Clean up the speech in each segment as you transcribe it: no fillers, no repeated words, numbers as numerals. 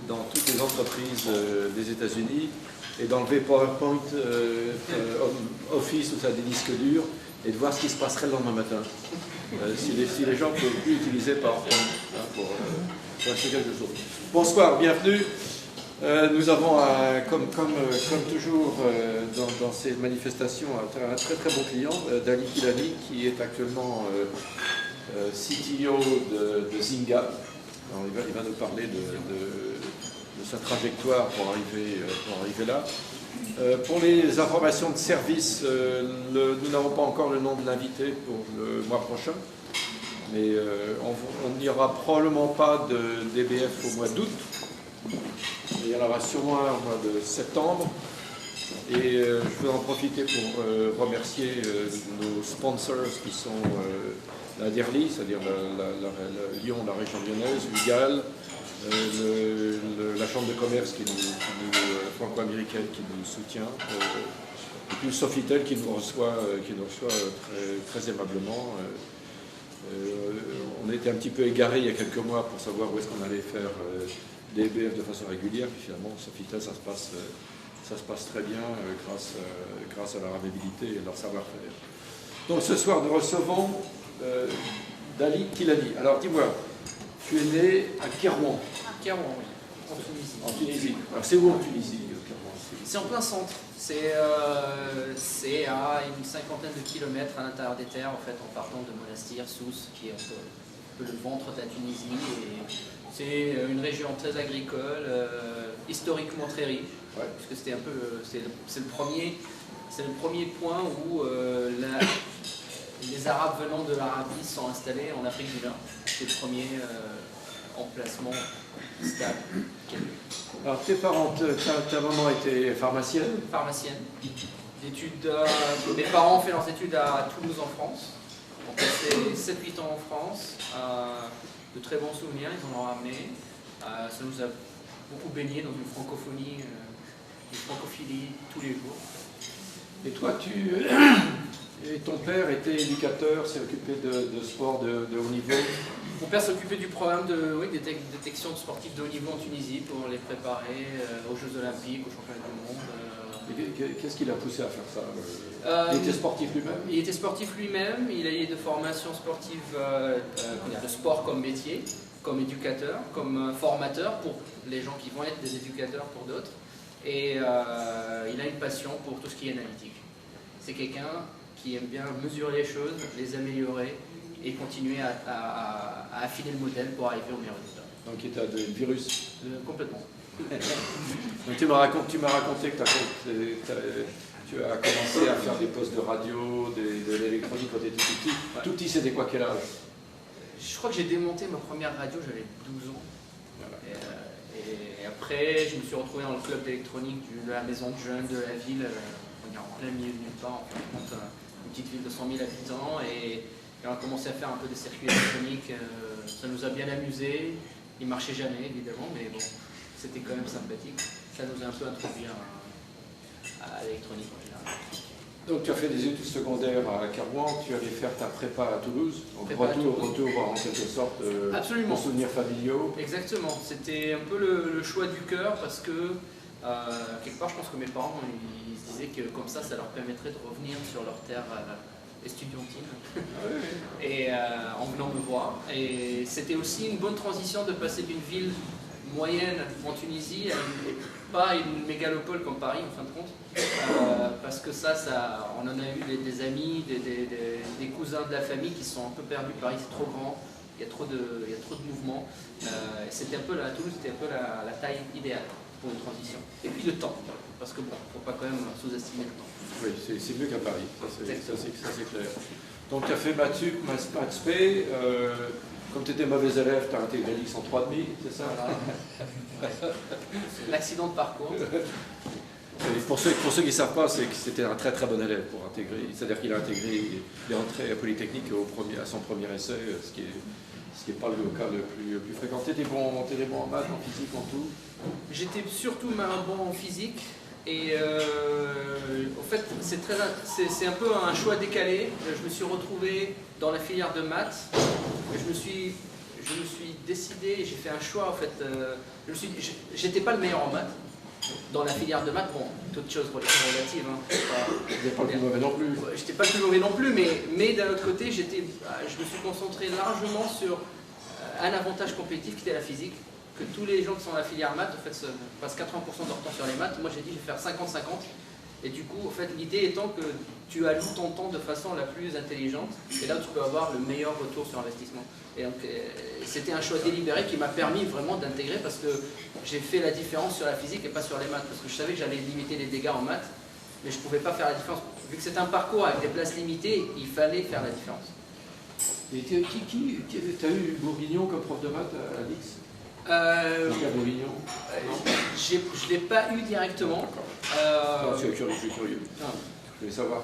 Dans toutes les entreprises des États-Unis et d'enlever PowerPoint, Office, tout ça, des disques durs, et de voir ce qui se passerait le lendemain matin. Si les gens ne pouvaient plus utiliser PowerPoint pour acheter quelque chose. Bonsoir, bienvenue. Nous avons, comme toujours dans ces manifestations, un très très bon client, Dali Kilani, qui est actuellement CTO de Zynga. Alors, il va nous parler de sa trajectoire pour arriver là. Pour les informations de service, nous n'avons pas encore le nom de l'invité pour le mois prochain, mais on n'y aura probablement pas de DBF au mois d'août. Il y en aura sûrement un au mois de septembre. Et je veux en profiter pour remercier nos sponsors qui sont la DIRLI, c'est-à-dire Lyon, la région lyonnaise, l'UGAL, la Chambre de commerce franco-américaine qui nous soutient, et puis Sofitel qui nous reçoit très aimablement. On était un petit peu égarés il y a quelques mois pour savoir où est-ce qu'on allait faire des BF de façon régulière, puis finalement Sofitel ça se passe très bien grâce à leur amabilité et leur savoir-faire. Donc ce soir nous recevons Dali Kilani. Alors dis-moi, tu es né à Kérouan. À Kérouan, oui, en Tunisie. En Tunisie. Alors c'est où en Tunisie, Kérouan? C'est en plein centre. C'est à une cinquantaine de kilomètres à l'intérieur des terres, en fait, en partant de Monastir, Sousse, qui est un peu le ventre de la Tunisie. C'est une région très agricole, historiquement très riche, ouais. Puisque c'était un peu, c'est le premier point où les Arabes venant de l'Arabie sont installés en Afrique du Nord. C'est le premier emplacement stable. Alors tes parents, ta maman était pharmacienne? Pharmacienne. Mes parents ont fait leurs études à Toulouse en France. Ils ont passé 7-8 ans en France. De très bons souvenirs, ils en ont ramené. Ça nous a beaucoup baigné dans une francophonie, une francophilie tous les jours. Et toi, et ton père était éducateur, s'est occupé de sport de haut niveau? Mon père s'occupait du programme de détection de sportifs de haut niveau en Tunisie pour les préparer aux Jeux Olympiques, aux Championnats du Monde. Qu'est-ce qui l'a poussé à faire ça? Il était sportif lui-même? Il était sportif lui-même, il a eu de formation sportive, de sport comme métier, comme éducateur, comme formateur pour les gens qui vont être des éducateurs pour d'autres. Et il a une passion pour tout ce qui est analytique. C'est quelqu'un qui aime bien mesurer les choses, les améliorer et continuer à affiner le modèle pour arriver au meilleur résultat. Donc il t'a donné le virus? Complètement. Donc, tu m'as raconté que tu as commencé à faire des postes de radio, de l'électronique quand tu étais tout petit. Ouais. Tout petit, c'était quoi, quel âge? Je crois que j'ai démonté ma première radio, j'avais 12 ans. Voilà. Et après, je me suis retrouvé dans le club d'électronique de la maison de jeunes de la ville, en plein milieu de nulle part, une petite ville de 100 000 habitants. Et on a commencé à faire un peu des circuits électroniques. Ça nous a bien amusé. Il ne marchait jamais, évidemment, mais bon, c'était quand même sympathique. Ça nous a un peu introduit à l'électronique en général. Donc tu as fait des études secondaires à Kérouan, tu allais faire ta prépa à Toulouse, donc retour en quelque sorte Absolument. Pour souvenirs familiaux. Exactement, c'était un peu le choix du cœur parce que quelque part je pense que mes parents ils se disaient que comme ça leur permettrait de revenir sur leur terre estudiantine et en venant me voir. Et c'était aussi une bonne transition de passer d'une ville moyenne en Tunisie, pas une mégalopole comme Paris en fin de compte, parce que on en a eu des amis, des cousins de la famille qui sont un peu perdus. Paris c'est trop grand, il y a trop de mouvements. C'était un peu Toulouse, c'était un peu la taille idéale. pour une transition. Et puis le temps, parce que bon, il ne faut pas quand même sous-estimer le temps. Oui, c'est mieux qu'à Paris, ça c'est clair. Donc tu as fait Maths Sup, Maths P, comme tu étais mauvais élève, tu as intégré l'X en 3,5, c'est ça? Voilà. C'est l'accident de parcours. Et pour ceux qui ne savent pas, c'est que c'était un très très bon élève pour intégrer. C'est-à-dire qu'il a intégré, il est entré à Polytechnique à son premier essai, ce qui n'est pas le cas le plus fréquent. Tu étais bon en maths, en physique, en tout? J'étais surtout bon en physique. Et en fait, c'est un peu un choix décalé. Je me suis retrouvé dans la filière de maths. Je me suis décidé, j'ai fait un choix en fait. J'étais pas le meilleur en maths. Dans la filière de maths, bon, toute chose relative. Hein, tu n'étais pas le plus mauvais non plus. J'étais pas le plus mauvais non plus, mais d'un autre côté, je me suis concentré largement sur un avantage compétitif qui était la physique. Que tous les gens qui sont dans la filière maths, en fait, passent 80% de leur temps sur les maths. Moi, j'ai dit, je vais faire 50-50. Et du coup, en fait, l'idée étant que tu alloues ton temps de façon la plus intelligente. Et là, tu peux avoir le meilleur retour sur investissement. Et donc, c'était un choix délibéré qui m'a permis vraiment d'intégrer parce que j'ai fait la différence sur la physique et pas sur les maths. Parce que je savais que j'allais limiter les dégâts en maths, mais je ne pouvais pas faire la différence. Vu que c'est un parcours avec des places limitées, il fallait faire la différence. Et tu as eu Bourguignon comme prof de maths à l'X? Je ne l'ai pas eu directement. Non, je suis curieux. Je voulais savoir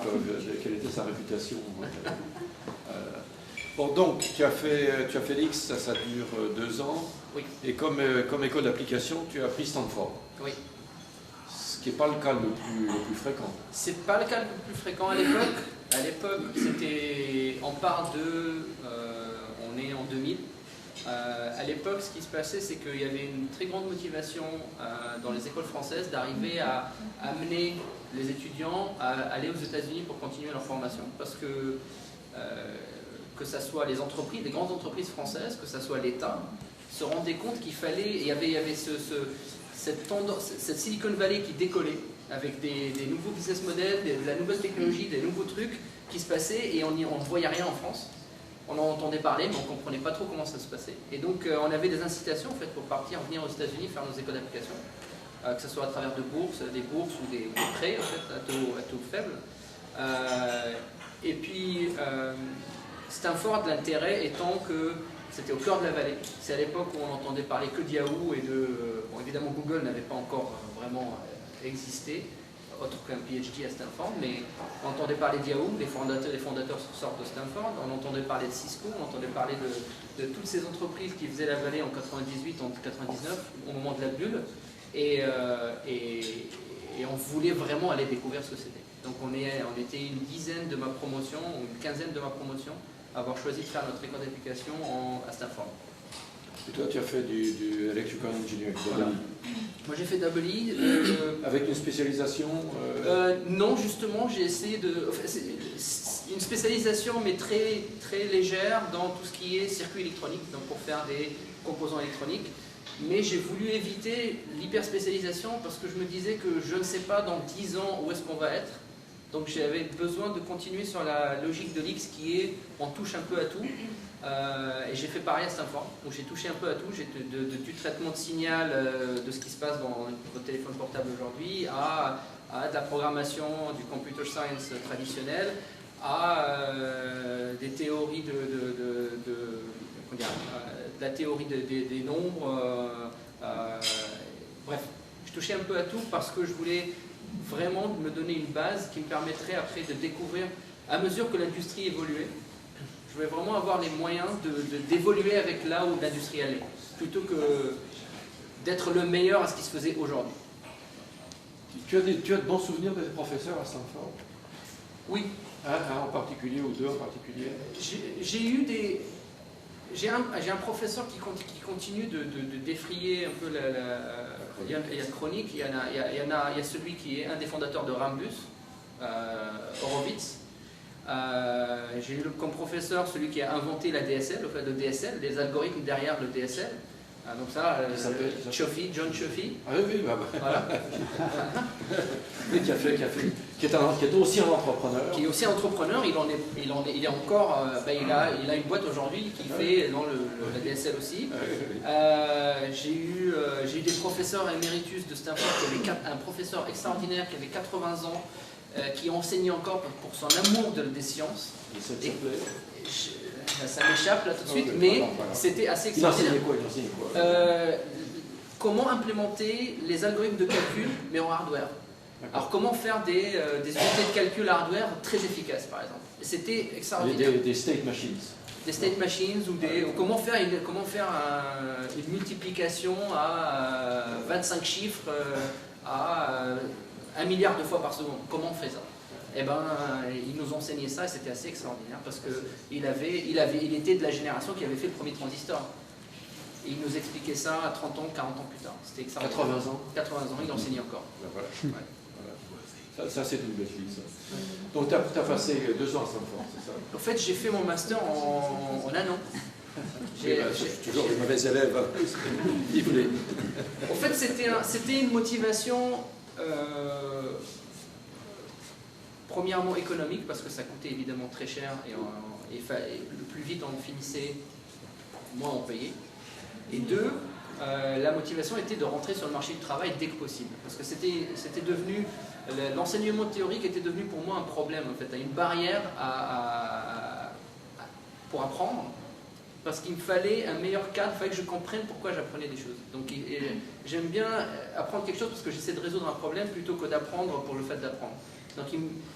quelle était sa réputation. Bon, donc, tu as fait l'X, ça dure 2 ans. Oui. Et comme école d'application, tu as pris Stanford. Oui. Ce qui n'est pas le cas le plus fréquent. C'est pas le cas le plus fréquent à l'époque. À l'époque, on part de... on est en 2000. À l'époque, ce qui se passait, c'est qu'il y avait une très grande motivation dans les écoles françaises d'arriver à amener les étudiants à aller aux États-Unis pour continuer leur formation. Parce que ce soit les entreprises, les grandes entreprises françaises, que ce soit l'État, se rendaient compte qu'il fallait... Il y avait cette Silicon Valley qui décollait avec des nouveaux business models, de la nouvelle technologie, des nouveaux trucs qui se passaient et on ne voyait rien en France. On en entendait parler, mais on ne comprenait pas trop comment ça se passait. Et donc, on avait des incitations en fait, pour partir, venir aux États-Unis, faire nos écoles d'application, que ce soit à travers des bourses ou des prêts en fait, à taux faible. Et puis, Stanford, l'intérêt étant que c'était au cœur de la vallée. C'est à l'époque où on entendait parler que de Yahoo et de... Bon, évidemment, Google n'avait pas encore vraiment existé, autre qu'un PhD à Stanford, mais on entendait parler de Yahoo, les fondateurs sortent de Stanford, on entendait parler de Cisco, on entendait parler de toutes ces entreprises qui faisaient la vallée en 98, en 99, au moment de la bulle, et on voulait vraiment aller découvrir ce que c'était. Donc on était une dizaine de ma promotion, ou une quinzaine de ma promotion, à avoir choisi de faire notre école d'application à Stanford. Et toi, tu as fait du Electrical Engineering. Voilà. Moi, j'ai fait double E. Avec une spécialisation Non, justement, j'ai essayé de... une spécialisation, mais très, très légère dans tout ce qui est circuit électronique, donc pour faire des composants électroniques. Mais j'ai voulu éviter l'hyperspécialisation parce que je me disais que je ne sais pas dans 10 ans où est-ce qu'on va être. Donc j'avais besoin de continuer sur la logique de l'X qui est on touche un peu à tout. Et j'ai fait pareil à Stanford, où j'ai touché un peu à tout, du traitement de signal de ce qui se passe dans votre téléphone portable aujourd'hui, à de la programmation, du computer science traditionnel, à des théories de la théorie des nombres. Bref, je touchais un peu à tout parce que je voulais vraiment me donner une base qui me permettrait après de découvrir, à mesure que l'industrie évoluait, je voulais vraiment avoir les moyens d'évoluer avec là où l'industrie allait, plutôt que d'être le meilleur à ce qui se faisait aujourd'hui. Tu as de bons souvenirs des professeurs à Stanford? Oui. Un en particulier ou deux en particulier? J'ai un professeur qui continue de défrayer un peu il y a la chronique, il y a celui qui est un des fondateurs de Rambus, Horowitz. J'ai eu comme professeur celui qui a inventé la DSL, le DSL, les algorithmes derrière le DSL. Donc ça, John Cioffi. Ah oui, bah. Voilà. Qui a fait qui est aussi un entrepreneur. Qui est aussi entrepreneur, il est encore, il a une boîte aujourd'hui qui fait dans la DSL aussi. J'ai eu des professeurs éméritus de Stanford, un professeur extraordinaire qui avait 80 ans, qui enseignait encore pour son amour des sciences. Ça m'échappe là tout de suite, mais c'était assez extraordinaire. Il enseignait quoi Comment implémenter les algorithmes de calcul, mais en hardware. Alors comment faire des unités de calcul hardware très efficaces, par exemple. C'était extraordinaire. Des state machines. Des state machines ou comment faire une multiplication à 25 chiffres à 1 milliard de fois par seconde. Comment on fait ça? Eh ben, ils nous enseignaient ça et c'était assez extraordinaire parce qu'il était de la génération qui avait fait le premier transistor. Et il nous expliquait ça à 30 ans, 40 ans plus tard. C'était extraordinaire. 80 ans. 80 ans, il enseignait encore. Ben voilà. Ouais. Ça c'est une belle fille, ça. Donc tu as passé 2 ans à Stanford, c'est ça? En fait, j'ai fait mon master en 1 an. Toujours les mauvais élèves. Ils voulaient. En fait, c'était une motivation premièrement économique, parce que ça coûtait évidemment très cher et le plus vite on finissait, moins on payait. Et 2, la motivation était de rentrer sur le marché du travail dès que possible. Parce que c'était devenu, l'enseignement théorique était devenu pour moi un problème, en fait, une barrière pour apprendre. Parce qu'il me fallait un meilleur cadre, il fallait que je comprenne pourquoi j'apprenais des choses. Donc j'aime bien apprendre quelque chose parce que j'essaie de résoudre un problème plutôt que d'apprendre pour le fait d'apprendre. Donc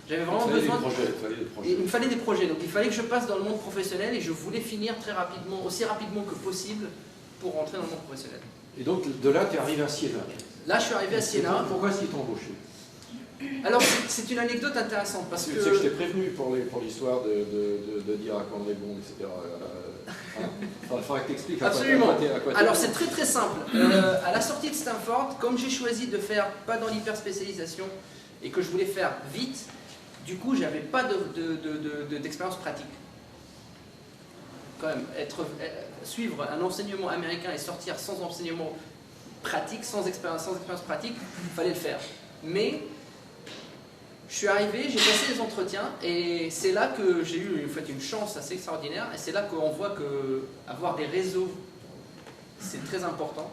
j'avais vraiment besoin il me fallait des projets. Donc il fallait que je passe dans le monde professionnel et je voulais finir très rapidement, aussi rapidement que possible pour rentrer dans le monde professionnel. Et donc de là, tu es arrivé à Siena. Là, je suis arrivé à Siena. Pourquoi est-ce qu'ils t'ont embauché? Alors, c'est une anecdote intéressante parce que... Tu sais que je t'ai prévenu pour l'histoire de dire à quoi on est bon, etc. Il faudra que tu expliques. Absolument. Alors, c'est très très simple. À la sortie de Stanford, comme j'ai choisi de faire pas dans l'hyperspécialisation et que je voulais faire vite, du coup, j'avais pas d'expérience pratique. Quand même, suivre un enseignement américain et sortir sans enseignement pratique, sans expérience pratique, il fallait le faire. Mais je suis arrivé, j'ai passé les entretiens et c'est là que j'ai eu une chance assez extraordinaire et c'est là qu'on voit que avoir des réseaux, c'est très important.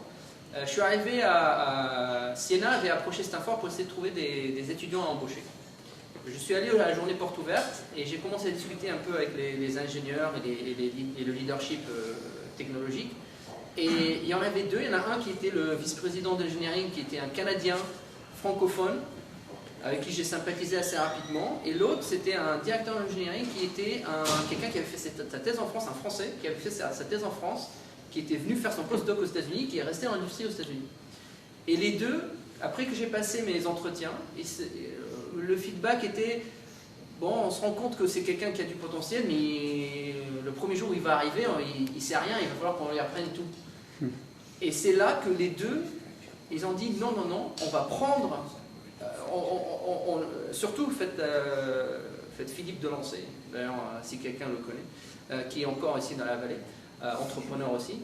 Je suis arrivé à Siena, j'ai approché Stanford pour essayer de trouver des étudiants à embaucher. Je suis allé à la journée porte ouverte et j'ai commencé à discuter un peu avec les ingénieurs et le leadership technologique. Et il y en avait 2, il y en a un qui était le vice-président d'engineering, qui était un Canadien francophone, avec qui j'ai sympathisé assez rapidement, et l'autre c'était un directeur d'engineering qui était quelqu'un qui avait fait sa thèse en France, un Français qui avait fait sa thèse en France, qui était venu faire son postdoc aux États-Unis, qui est resté dans l'industrie aux États-Unis. Et les 2, après que j'ai passé mes entretiens, le feedback était bon, on se rend compte que c'est quelqu'un qui a du potentiel, mais le premier jour où il va arriver, il ne sait rien, il va falloir qu'on lui apprenne tout. Et c'est là que les 2, ils ont dit non, non, non, on va prendre. Surtout faites Philippe Delancey, d'ailleurs si quelqu'un le connaît, qui est encore ici dans la vallée, entrepreneur aussi,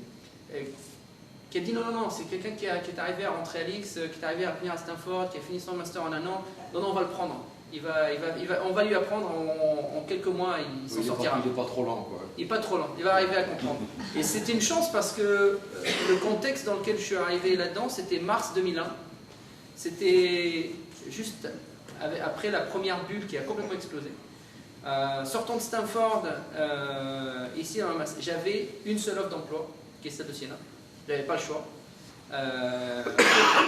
qui a dit non, non, non, c'est quelqu'un qui est arrivé à rentrer à l'X, qui est arrivé à venir à Stanford, qui a fini son master en 1 an, non, non, on va le prendre. On va lui apprendre en quelques mois, il s'en sortira. Il n'est pas trop lent, quoi. Il n'est pas trop lent, il va arriver à comprendre. Et c'était une chance parce que le contexte dans lequel je suis arrivé là-dedans, c'était mars 2001. C'était juste après la première bulle qui a complètement explosé. Sortant de Stanford, ici dans la j'avais une seule offre d'emploi, qui est celle de Siena. Je n'avais pas le choix.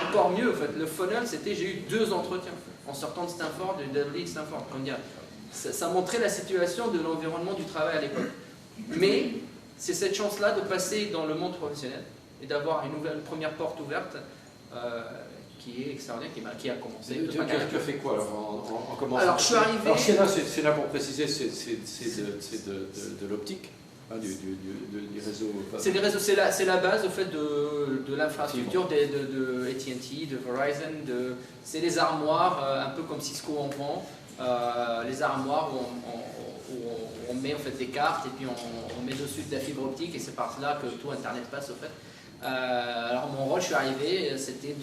Encore mieux, en fait, le funnel, c'était j'ai eu 2 entretiens en sortant de Stanford, de WD Stanford. Ça montrait la situation de l'environnement du travail à l'époque. Mais c'est cette chance-là de passer dans le monde professionnel et d'avoir une première porte ouverte qui est extraordinaire, qui a commencé. Tu as fait quoi alors en commençant? Alors je suis arrivé... Alors c'est là pour préciser, c'est de l'optique. Du réseau. C'est des réseaux, c'est la base au fait de l'infrastructure de AT&T, de Verizon, c'est les armoires, un peu comme Cisco en vend, les armoires où on met en fait des cartes et puis on met dessus de la fibre optique et c'est par là que tout Internet passe au fait. Alors mon rôle, je suis arrivé, c'était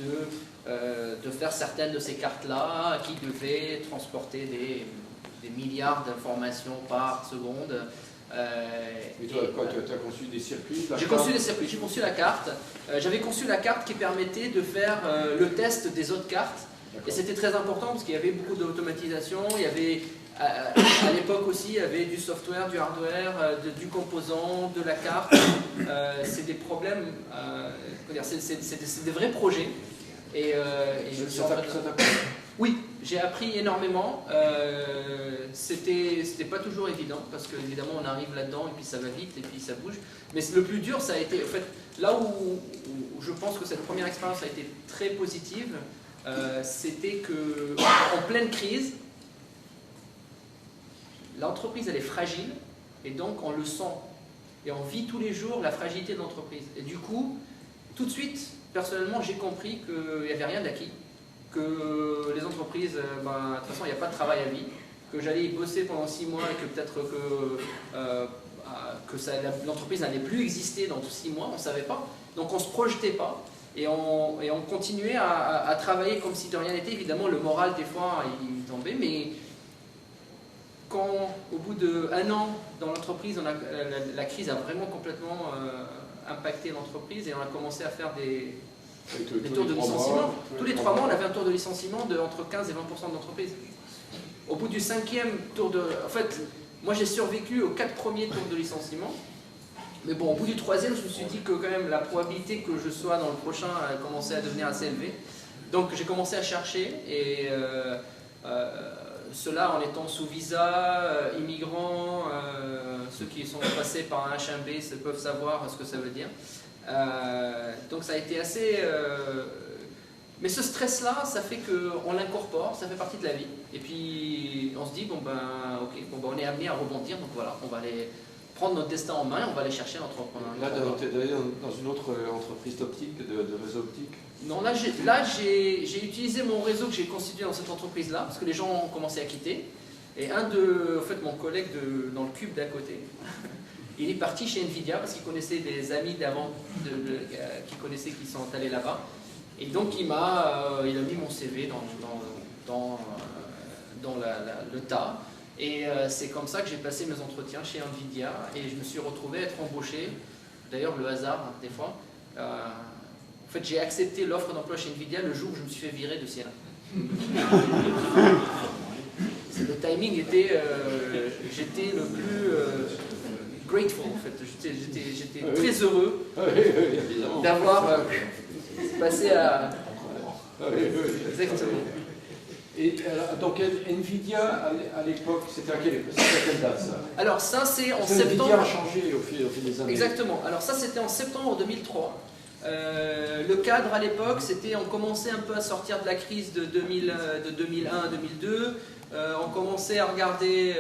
de faire certaines de ces cartes-là qui devaient transporter des milliards d'informations par seconde. Et toi, tu as conçu des circuits? J'ai conçu des circuits, j'ai conçu la carte. J'avais conçu la carte qui permettait de faire le test des autres cartes. Et c'était très important parce qu'il y avait beaucoup d'automatisation. Il y avait, à l'époque aussi, il y avait du software, du hardware, du composant, de la carte. C'est des problèmes, c'est des vrais projets. Et ça t'a plu? Oui, j'ai appris énormément. C'était pas toujours évident parce que évidemment on arrive là-dedans et puis ça va vite et puis ça bouge. Mais le plus dur, ça a été, en fait, là où je pense que cette première expérience a été très positive, c'était que en pleine crise, l'entreprise elle est fragile et donc on le sent et on vit tous les jours la fragilité de l'entreprise. Et du coup, tout de suite, personnellement, j'ai compris qu'il n'y avait rien d'acquis. Que les entreprises, de toute façon, il n'y a pas de travail à vie, que j'allais y bosser pendant 6 mois et que peut-être que l'entreprise n'allait plus exister dans 6 mois, on ne savait pas. Donc on ne se projetait pas et on continuait à travailler comme si de rien n'était. Évidemment, le moral, des fois, il tombait, mais quand, au bout d'1 an dans l'entreprise, la crise a vraiment complètement impacté l'entreprise et on a commencé à faire des tours de licenciement. Tous les 3 mois, on avait un tour de licenciement entre 15 et 20% de l'entreprise. Au bout du 5e tour de... En fait, moi j'ai survécu aux 4 premiers tours de licenciement. Mais bon, au bout du 3e, je me suis dit que quand même la probabilité que je sois dans le prochain a commencé à devenir assez élevée. Donc j'ai commencé à chercher et cela en étant sous visa, immigrants, ceux qui sont passés par un H1B peuvent savoir ce que ça veut dire. Donc ça a été assez... Mais ce stress-là, ça fait qu'on l'incorpore, ça fait partie de la vie. Et puis on se dit, on est amené à rebondir, donc voilà, on va aller prendre notre destin en main et on va aller chercher l'entrepreneuriat. Là, tu es dans une autre entreprise d'optique, de réseau optique? Non, là j'ai utilisé mon réseau que j'ai constitué dans cette entreprise-là, parce que les gens ont commencé à quitter. Et mon collègue dans le cube d'à côté, il est parti chez Nvidia parce qu'il connaissait des amis d'avant qui sont allés là-bas. Et donc il a mis mon CV dans le tas. Et c'est comme ça que j'ai passé mes entretiens chez Nvidia et je me suis retrouvé à être embauché. D'ailleurs, le hasard, des fois. En fait, j'ai accepté l'offre d'emploi chez Nvidia le jour où je me suis fait virer de Siena. Le timing était... j'étais le plus... grateful en fait, j'étais très heureux d'avoir passé à... Exactement. Et donc Nvidia à l'époque, c'était à quelle date ça? Alors ça c'est en septembre... Nvidia a changé au fil des années. Exactement, alors ça c'était en septembre 2003. Le cadre à l'époque, c'était on commençait un peu à sortir de la crise de 2001 à 2002. On commençait à regarder,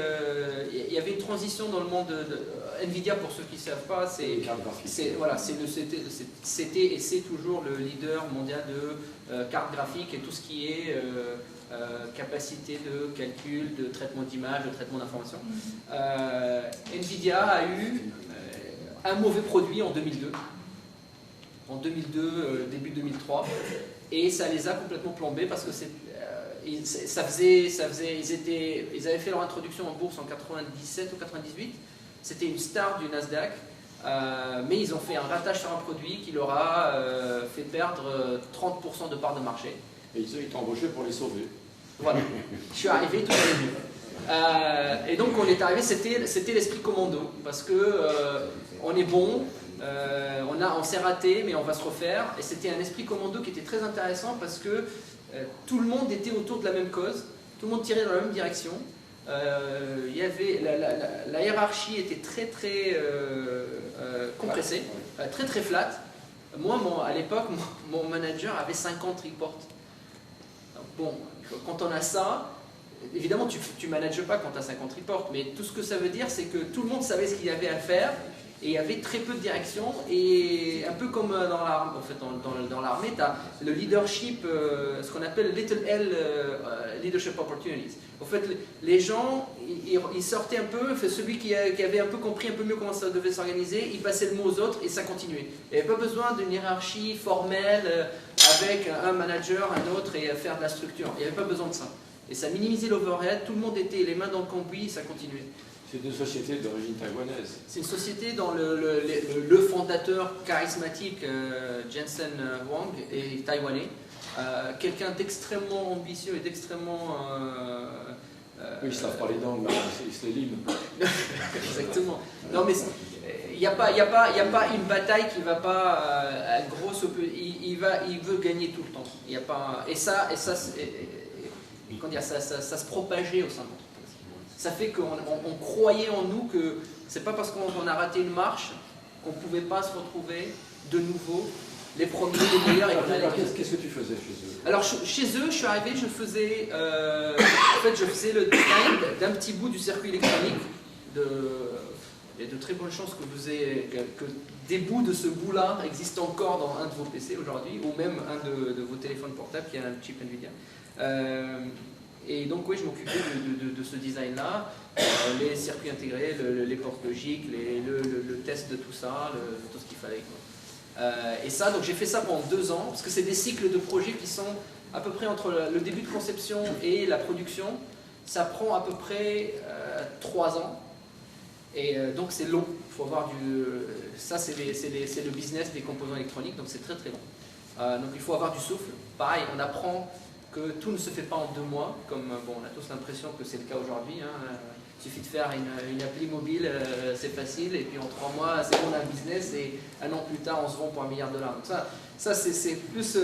il y avait une transition dans le monde de Nvidia, pour ceux qui ne savent pas, c'était et c'est toujours le leader mondial de cartes graphiques et tout ce qui est capacité de calcul, de traitement d'image, de traitement d'information. Nvidia a eu un mauvais produit en 2002. En 2002, début 2003, et ça les a complètement plombés parce que ils avaient fait leur introduction en bourse en 97 ou 98, c'était une star du Nasdaq, mais ils ont fait un ratage sur un produit qui leur a fait perdre 30% de part de marché. Et ils t'ont embauché pour les sauver. Voilà, je suis arrivé tout au début. Et donc on est arrivé, c'était l'esprit commando, parce que on est bon, on s'est raté, mais on va se refaire. Et c'était un esprit commando qui était très intéressant parce que tout le monde était autour de la même cause, tout le monde tirait dans la même direction. Il y avait la hiérarchie était très compressée, très très flat. Moi, à l'époque, mon manager avait 50 reports. Bon, quand on a ça, évidemment, tu ne manages pas quand tu as 50 reports, mais tout ce que ça veut dire, c'est que tout le monde savait ce qu'il y avait à faire et il y avait très peu de direction, et un peu comme dans l'armée, tu as le leadership, ce qu'on appelle Little L Leadership Opportunities. En fait, les gens, ils sortaient un peu, celui qui avait un peu compris un peu mieux comment ça devait s'organiser, il passait le mot aux autres et ça continuait. Il n'y avait pas besoin d'une hiérarchie formelle avec un manager, un autre et faire de la structure. Il n'y avait pas besoin de ça. Et ça minimisait l'overhead, tout le monde était les mains dans le cambouis et ça continuait. C'est une société d'origine taïwanaise. C'est une société dont le fondateur charismatique, Jensen Huang, est taïwanais. Quelqu'un d'extrêmement ambitieux et d'extrêmement... Oui, ils ne savent pas les dents, mais ils se les liment. Exactement. Non, mais il n'y a pas une bataille qui ne va pas grosse... Il veut gagner tout le temps. Il y a pas, et ça se propageait au sein de l'entreprise. Ça fait qu'on croyait en nous que c'est pas parce qu'on a raté une marche qu'on ne pouvait pas se retrouver de nouveau les premiers, les meilleurs. Qu'est-ce que tu faisais chez eux? Alors chez eux, je suis arrivé, je faisais le design d'un petit bout du circuit électronique. Il y a de très bonnes chances que des bouts de ce bout-là existent encore dans un de vos PC aujourd'hui, ou même un de vos téléphones portables qui a un chip NVIDIA. Et donc oui, je m'occupais de ce design-là, les circuits intégrés, les portes logiques, le test de tout ça, tout ce qu'il fallait, quoi. Et ça, donc j'ai fait ça pendant 2 ans, parce que c'est des cycles de projets qui sont à peu près entre le début de conception et la production. Ça prend à peu près 3 ans. Et donc c'est long. Il faut avoir ça, c'est le business des composants électroniques, donc c'est très très long. Donc il faut avoir du souffle. Pareil, on apprend que tout ne se fait pas en 2 mois, comme on a tous l'impression que c'est le cas aujourd'hui. Il suffit de faire une appli mobile, c'est facile, et puis en 3 mois, c'est bon, on a un business, et 1 an plus tard, on se vend pour $1 milliard. Donc ça c'est plus...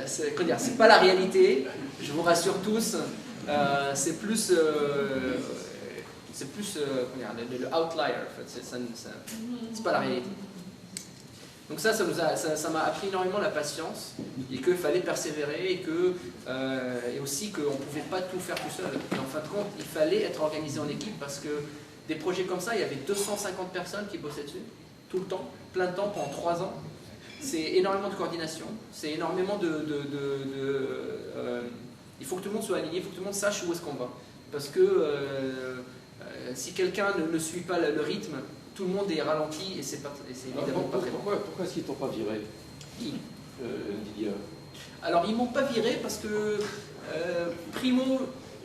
c'est pas la réalité, je vous rassure tous, c'est plus... le outlier, en fait. C'est pas la réalité. Donc ça m'a appris énormément la patience, et qu'il fallait persévérer, et aussi qu'on ne pouvait pas tout faire tout seul. Et en fin de compte, il fallait être organisé en équipe, parce que des projets comme ça, il y avait 250 personnes qui bossaient dessus, tout le temps, plein de temps, pendant 3 ans. C'est énormément de coordination, c'est énormément il faut que tout le monde soit aligné, il faut que tout le monde sache où est-ce qu'on va. Parce que si quelqu'un ne suit pas le rythme, tout le monde est ralenti et c'est évidemment pas très bon. Pourquoi est-ce qu'ils ne t'ont pas viré? Qui? Didier. Alors ils ne m'ont pas viré parce que, primo,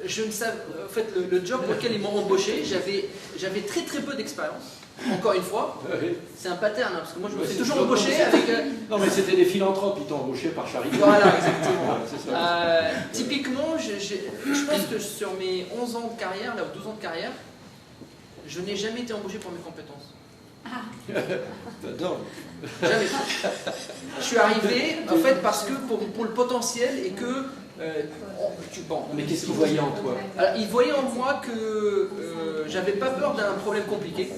je ne savais, en fait, le job pour lequel ils m'ont embauché, j'avais très très peu d'expérience. Encore une fois, c'est un pattern, parce que moi je me suis toujours embauché avec... Non mais c'était des philanthropes, ils t'ont embauché par charité. Voilà, exactement. Typiquement, je pense que sur mes 11 ans de carrière, là, ou 12 ans de carrière, je n'ai jamais été embauché pour mes compétences. Non. Jamais. Je suis arrivé, en fait, parce que pour le potentiel et que... Mais qu'est-ce qu'ils voyaient en toi? Alors, ils voyaient en moi que j'avais pas peur d'un problème compliqué.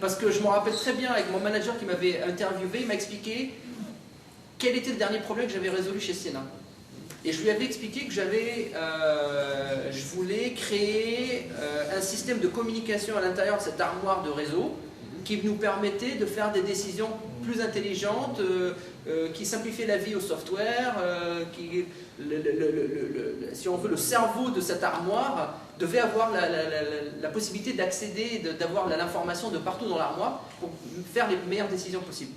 Parce que je me rappelle très bien avec mon manager qui m'avait interviewé, il m'a expliqué quel était le dernier problème que j'avais résolu chez Sienna. Et je lui avais expliqué que je voulais créer un système de communication à l'intérieur de cette armoire de réseau qui nous permettait de faire des décisions plus intelligentes, qui simplifiaient la vie au software, si on veut, le cerveau de cette armoire devait avoir la possibilité d'accéder, d'avoir l'information de partout dans l'armoire pour faire les meilleures décisions possibles.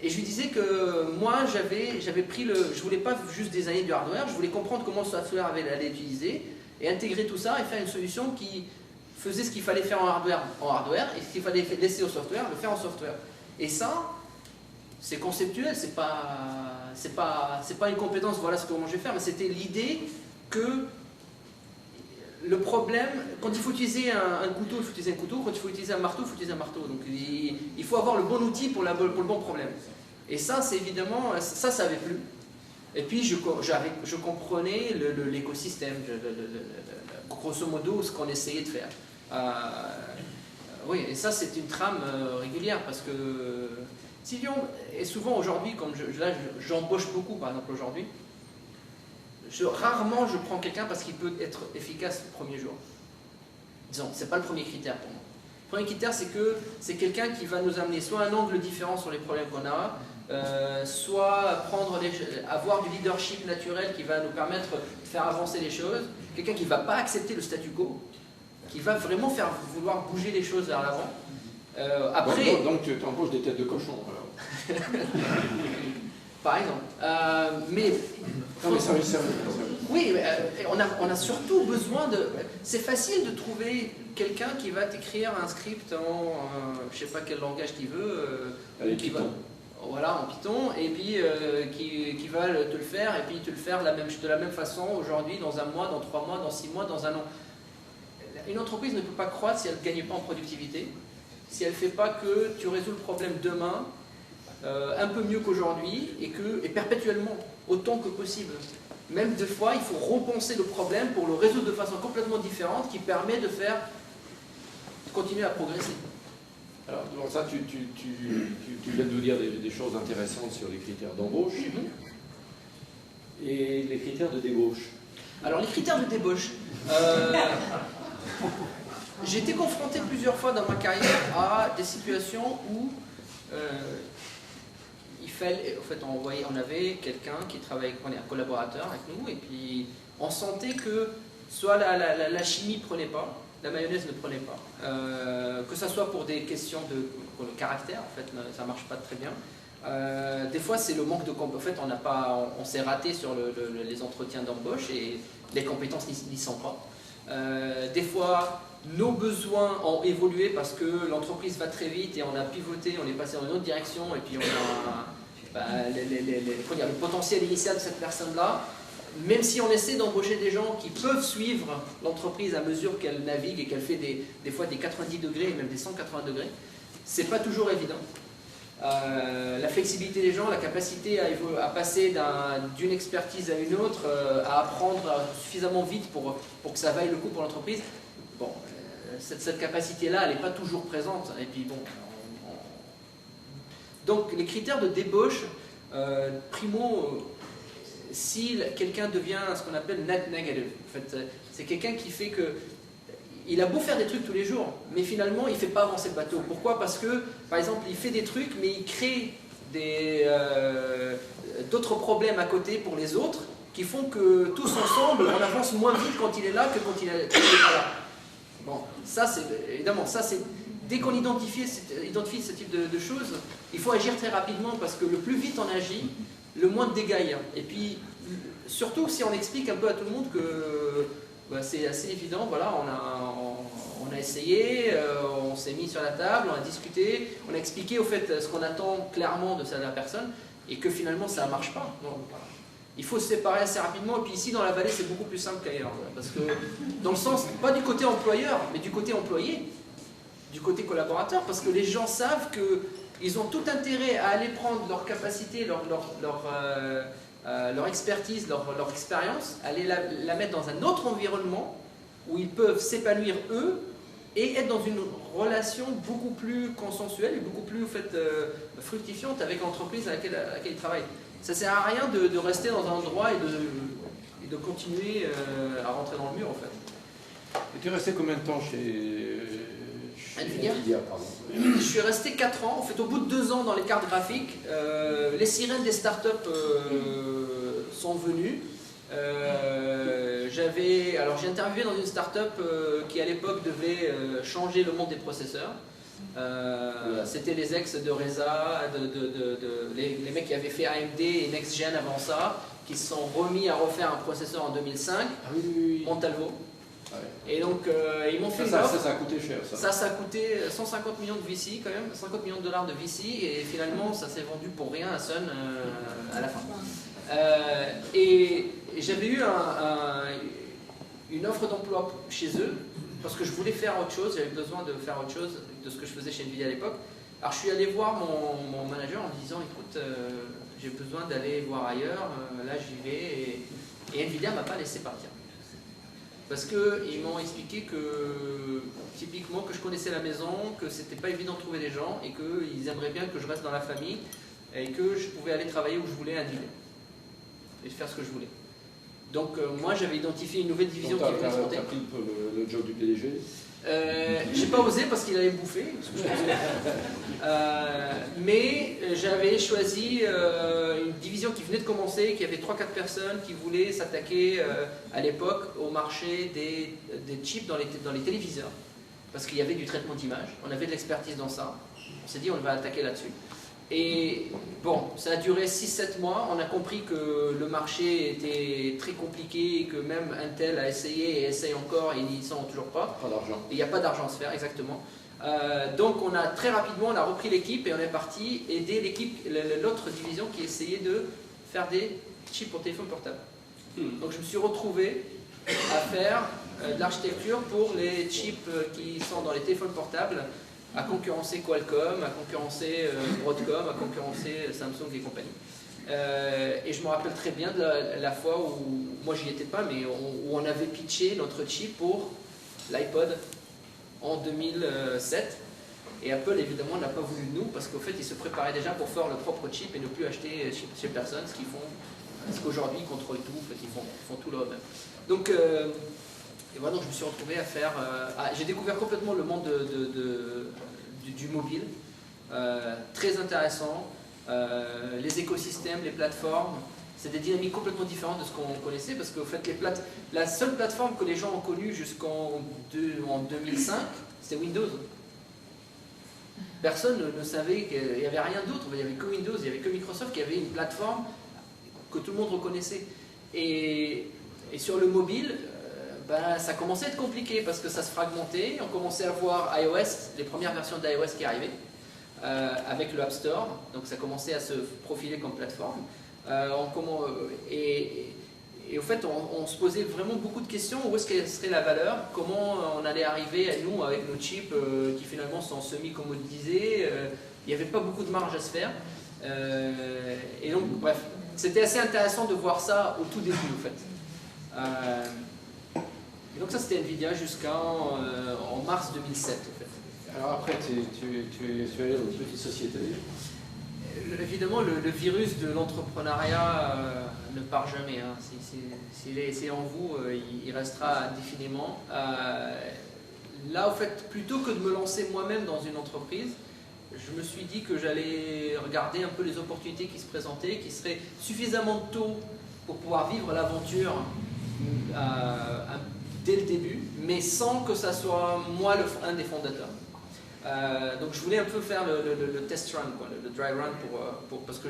Et je lui disais que moi, je voulais pas juste designer du hardware, je voulais comprendre comment le software allait l'utiliser et intégrer tout ça et faire une solution qui faisait ce qu'il fallait faire en hardware, et ce qu'il fallait laisser au software, le faire en software. Et ça, c'est conceptuel, c'est pas une compétence, voilà ce que moi je vais faire, mais c'était l'idée que le problème, quand il faut utiliser un couteau, il faut utiliser un couteau, quand il faut utiliser un marteau, il faut utiliser un marteau. Donc il faut avoir le bon outil pour le bon problème. Et ça, c'est évidemment, ça n'avait plus. Et puis je comprenais l'écosystème, grosso modo ce qu'on essayait de faire. Oui, et ça c'est une trame régulière, parce que Sylvion, et souvent aujourd'hui, comme j'embauche beaucoup par exemple aujourd'hui, rarement je prends quelqu'un parce qu'il peut être efficace le premier jour. Disons, c'est pas le premier critère pour moi. Le premier critère, c'est que c'est quelqu'un qui va nous amener soit un angle différent sur les problèmes qu'on a, soit avoir du leadership naturel qui va nous permettre de faire avancer les choses, quelqu'un qui ne va pas accepter le statu quo, qui va vraiment vouloir bouger les choses vers l'avant. Après, donc tu embauches des têtes de cochon alors. Par exemple. Mais oui, on a surtout besoin de... C'est facile de trouver quelqu'un qui va t'écrire un script en je sais pas quel langage qu'il veut. Python. Voilà, en Python, et puis qui va te le faire, et puis te le faire de la même façon aujourd'hui, dans un mois, dans 3 mois, dans 6 mois, dans un an. Une entreprise ne peut pas croître si elle ne gagne pas en productivité, si elle ne fait pas que tu résous le problème demain, un peu mieux qu'aujourd'hui, et perpétuellement, autant que possible. Même des fois, il faut repenser le problème pour le résoudre de façon complètement différente, qui permet de continuer à progresser. Alors, dans ça, tu viens de nous dire des choses intéressantes sur les critères d'embauche et les critères de débauche. Alors, les critères de débauche, j'ai été confronté plusieurs fois dans ma carrière à des situations où on avait quelqu'un qui travaillait, un collaborateur avec nous, et puis on sentait que soit la chimie ne prenait pas, la mayonnaise ne prenait pas, que ce soit pour des questions pour le caractère, en fait, ça ne marche pas très bien. Des fois, c'est le manque de compétences. En fait, on s'est raté sur les entretiens d'embauche et les compétences n'y sont pas. Des fois, nos besoins ont évolué parce que l'entreprise va très vite et on a pivoté, on est passé dans une autre direction, et puis on a le potentiel initial de cette personne-là. Même si on essaie d'embaucher des gens qui peuvent suivre l'entreprise à mesure qu'elle navigue et qu'elle fait des fois des 90 degrés et même des 180 degrés, c'est pas toujours évident. La flexibilité des gens, la capacité à passer d'une expertise à une autre, à apprendre suffisamment vite pour que ça vaille le coup pour l'entreprise, bon, cette capacité-là, elle n'est pas toujours présente. Et puis bon, donc les critères de débauche, primo, si quelqu'un devient ce qu'on appelle net negative, en fait, c'est quelqu'un qui fait que il a beau faire des trucs tous les jours, mais finalement il ne fait pas avancer le bateau. Pourquoi? Parce que, par exemple, il fait des trucs, mais il crée d'autres problèmes à côté pour les autres, qui font que tous ensemble, on avance moins vite quand il est là que quand il n'est pas là. Bon, ça c'est évidemment, dès qu'on identifie ce type de choses, il faut agir très rapidement, parce que le plus vite on agit, le moins de dégâts il y a. Et puis, surtout si on explique un peu à tout le monde que c'est assez évident, voilà, on a essayé, on s'est mis sur la table, on a discuté, on a expliqué au fait ce qu'on attend clairement de la personne, et que finalement ça ne marche pas. Donc, voilà. Il faut se séparer assez rapidement, et puis ici dans la vallée c'est beaucoup plus simple qu'ailleurs, parce que dans le sens, pas du côté employeur, mais du côté employé, du côté collaborateur, parce que les gens savent qu'ils ont tout intérêt à aller prendre leur capacité, leur expertise, leur expérience, aller la mettre dans un autre environnement où ils peuvent s'épanouir eux et être dans une relation beaucoup plus consensuelle et beaucoup plus fructifiante avec l'entreprise à laquelle ils travaillent. Ça ne sert à rien de rester dans un endroit et de continuer à rentrer dans le mur, en fait. Et tu es resté combien de temps chez Nvidia, pardon. Je suis resté 4 ans. En fait, au bout de 2 ans dans les cartes graphiques, les sirènes des startups sont venues. J'ai interviewé dans une startup qui à l'époque devait changer le monde des processeurs. C'était les ex de Reza, les mecs qui avaient fait AMD et NextGen avant ça, qui se sont remis à refaire un processeur en 2005, Montalvo. Et donc ils m'ont fait une offre. Ça a coûté cher, ça. Ça a coûté 150 millions de VC quand même, 50 millions de dollars de VC, et finalement ça s'est vendu pour rien à Sun à la fin. Et j'avais eu une offre d'emploi chez eux, parce que je voulais faire autre chose, j'avais besoin de faire autre chose de ce que je faisais chez Nvidia à l'époque. Alors je suis allé voir mon manager en me disant, écoute, j'ai besoin d'aller voir ailleurs, là j'y vais, et Nvidia ne m'a pas laissé partir. Parce qu'ils m'ont expliqué que, typiquement, que je connaissais la maison, que c'était pas évident de trouver des gens, et qu'ils aimeraient bien que je reste dans la famille, et que je pouvais aller travailler où je voulais à Lille, et faire ce que je voulais. Donc moi j'avais identifié une nouvelle division qui venait de se monter. Tu as pris un peu le job du PDG? J'ai pas osé parce qu'il allait me bouffer. Mais j'avais choisi une division qui venait de commencer, qui avait 3-4 personnes qui voulaient s'attaquer à l'époque au marché des chips dans les téléviseurs. Parce qu'il y avait du traitement d'image, on avait de l'expertise dans ça. On s'est dit on va attaquer là-dessus. Et bon, ça a duré 6-7 mois, on a compris que le marché était très compliqué et que même Intel a essayé et essaye encore et ils n'y sont toujours pas. Pas d'argent. Il n'y a pas d'argent à se faire, exactement. Donc on a très rapidement on a repris l'équipe et on est parti aider l'équipe, l'autre division qui essayait de faire des chips pour téléphone portable. Donc je me suis retrouvé à faire de l'architecture pour les chips qui sont dans les téléphones portables, à concurrencer Qualcomm, à concurrencer Broadcom, à concurrencer Samsung et compagnie. Et je me rappelle très bien de la fois où, moi j'y étais pas, mais où on avait pitché notre chip pour l'iPod en 2007. Et Apple évidemment n'a pas voulu de nous parce qu'au fait ils se préparaient déjà pour faire leur propre chip et ne plus acheter chez personne, ce qu'aujourd'hui ils contrôlent tout, en fait, ils font tout eux-mêmes. Donc, et voilà, donc je me suis retrouvé à faire... j'ai découvert complètement le monde du mobile, très intéressant, les écosystèmes, les plateformes, c'est des dynamiques complètement différentes de ce qu'on connaissait parce qu'en fait la seule plateforme que les gens ont connue jusqu'en 2005, c'était Windows. Personne ne savait qu'il n'y avait rien d'autre, il n'y avait que Windows, il n'y avait que Microsoft qui avait une plateforme que tout le monde reconnaissait. Et sur le mobile, ça commençait à être compliqué parce que ça se fragmentait. On commençait à voir iOS, les premières versions d'iOS qui arrivaient avec le App Store, donc ça commençait à se profiler comme plateforme. Et au fait, on se posait vraiment beaucoup de questions. Où est-ce qu'elle serait la valeur? Comment on allait arriver, nous, avec nos chips qui finalement sont semi-commodisés? Il n'y avait pas beaucoup de marge à se faire. Et donc, bref, c'était assez intéressant de voir ça au tout début, en fait. Et donc ça, c'était Nvidia jusqu'en mars 2007, en fait. Alors après, tu es allé dans une petite société. Évidemment, le virus de l'entrepreneuriat ne part jamais. Hein. S'il est en vous, il restera indéfiniment. Là, au fait, plutôt que de me lancer moi-même dans une entreprise, je me suis dit que j'allais regarder un peu les opportunités qui se présentaient, qui seraient suffisamment tôt pour pouvoir vivre l'aventure dès le début, mais sans que ça soit moi un des fondateurs. Donc je voulais un peu faire le test run, quoi, le dry run, parce que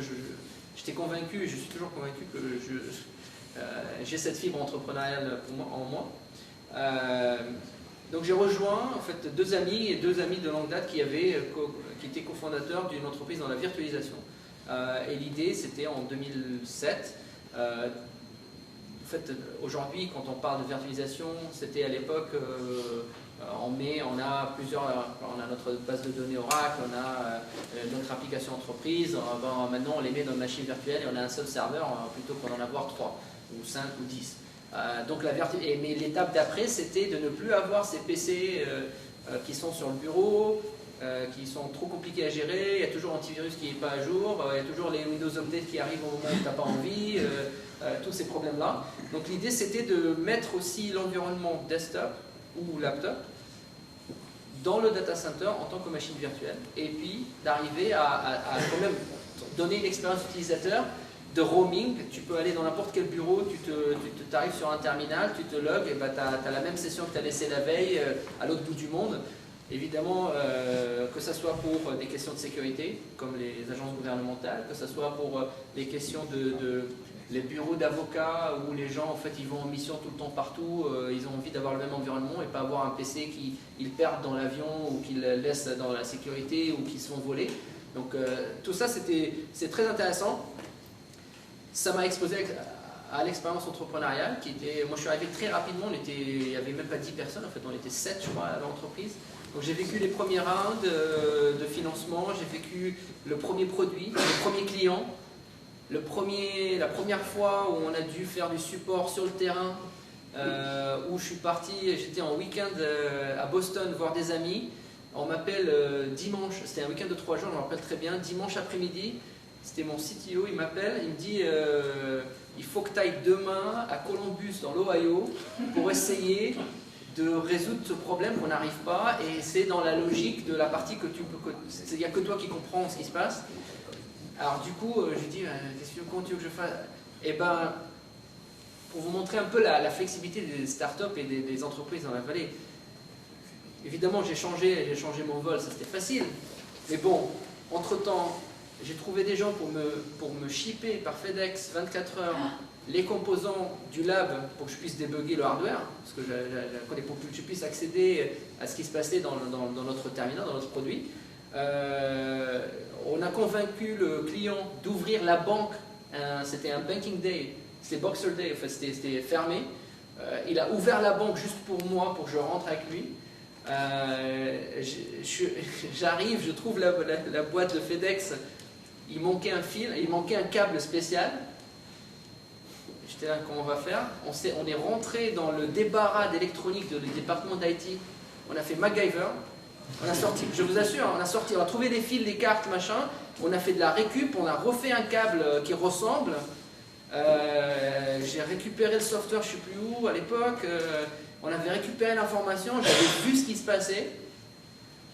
j'étais convaincu, et je suis toujours convaincu que j'ai cette fibre entrepreneuriale en moi. Donc j'ai rejoint en fait deux amis de longue date qui étaient cofondateurs d'une entreprise dans la virtualisation. Et l'idée c'était en 2007. En fait, aujourd'hui, quand on parle de virtualisation, c'était à l'époque, en mai, on a notre base de données Oracle, on a notre application entreprise, maintenant on les met dans une machine virtuelle et on a un seul serveur plutôt qu'en avoir 3 ou 5 ou 10. Mais l'étape d'après, c'était de ne plus avoir ces PC qui sont sur le bureau, qui sont trop compliqués à gérer, il y a toujours l'antivirus qui n'est pas à jour, il y a toujours les Windows Update qui arrivent au moment où tu n'as pas envie, tous ces problèmes-là. Donc l'idée c'était de mettre aussi l'environnement desktop ou laptop dans le data center en tant que machine virtuelle et puis d'arriver à quand même donner une expérience utilisateur de roaming. Tu peux aller dans n'importe quel bureau, tu arrives sur un terminal, tu te logs et tu as la même session que tu as laissée la veille à l'autre bout du monde. Évidemment, que ce soit pour des questions de sécurité, comme les agences gouvernementales, que ce soit pour les questions les bureaux d'avocats où les gens en fait ils vont en mission tout le temps partout, ils ont envie d'avoir le même environnement et pas avoir un PC qu'ils perdent dans l'avion ou qu'ils laissent dans la sécurité ou qu'ils se font voler. Donc tout ça c'est très intéressant. Ça m'a exposé à l'expérience entrepreneuriale qui était, moi je suis arrivé très rapidement, il n'y avait même pas 10 personnes, en fait on était 7 je crois à l'entreprise. Donc j'ai vécu les premiers rounds de financement, j'ai vécu le premier produit, le premier client, la première fois où on a dû faire du support sur le terrain, où je suis parti, j'étais en week-end à Boston voir des amis. On m'appelle dimanche, c'était un week-end de 3 jours, je me rappelle très bien, dimanche après-midi, c'était mon CTO, il m'appelle, il me dit il faut que tu ailles demain à Columbus dans l'Ohio pour essayer de résoudre ce problème qu'on n'arrive pas, et c'est dans la logique de la partie que tu peux... Il n'y a que toi qui comprends ce qui se passe. Alors du coup, j'ai dit, comment tu veux que je fasse? Eh ben, pour vous montrer un peu la flexibilité des startups et des entreprises dans la vallée, évidemment j'ai changé mon vol, ça c'était facile, mais bon, entre-temps, j'ai trouvé des gens pour me shipper par FedEx 24 heures les composants du lab pour que je puisse débugger le hardware, parce que pour que je puisse accéder à ce qui se passait dans notre terminal, dans notre produit. On a convaincu le client d'ouvrir la banque, c'était un banking day, c'était Boxer Day, en fait, c'était fermé. Il a ouvert la banque juste pour moi, pour que je rentre avec lui. J'arrive, je trouve la boîte de FedEx, il manquait un fil, il manquait un câble spécial. J'étais là, comment on va faire? On est rentré dans le débarras d'électronique du département d'IT, on a fait MacGyver, on a sorti, je vous assure, on a trouvé des fils, des cartes, machin, on a fait de la récup, on a refait un câble qui ressemble, j'ai récupéré le software, je ne sais plus où à l'époque, on avait récupéré l'information, j'avais vu ce qui se passait,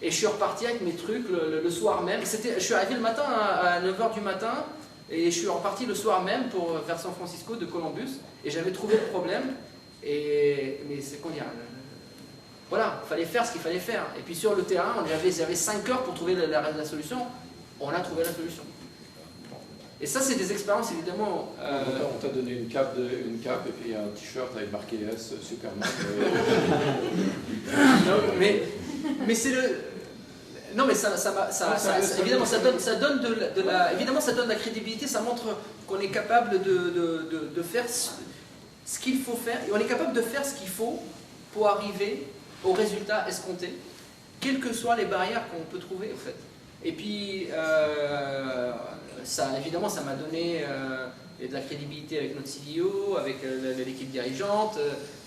et je suis reparti avec mes trucs le soir même. Je suis arrivé le matin à 9 h du matin, et je suis reparti le soir même vers San Francisco de Columbus, et j'avais trouvé le problème, mais c'est qu'on dirait, voilà, il fallait faire ce qu'il fallait faire. Et puis sur le terrain, j'avais 5 heures pour trouver la solution, on a trouvé la solution. Et ça, c'est des expériences évidemment. On t'a donné une cape et puis un t-shirt avec marqué S Superman. mais c'est le. Non, mais évidemment, ça donne évidemment, ça donne de la crédibilité, ça montre qu'on est capable de faire ce qu'il faut faire, et on est capable de faire ce qu'il faut pour arriver au résultat escompté, quelles que soient les barrières qu'on peut trouver, en fait. Et puis, évidemment, ça m'a donné de la crédibilité avec notre CDO, avec l'équipe dirigeante.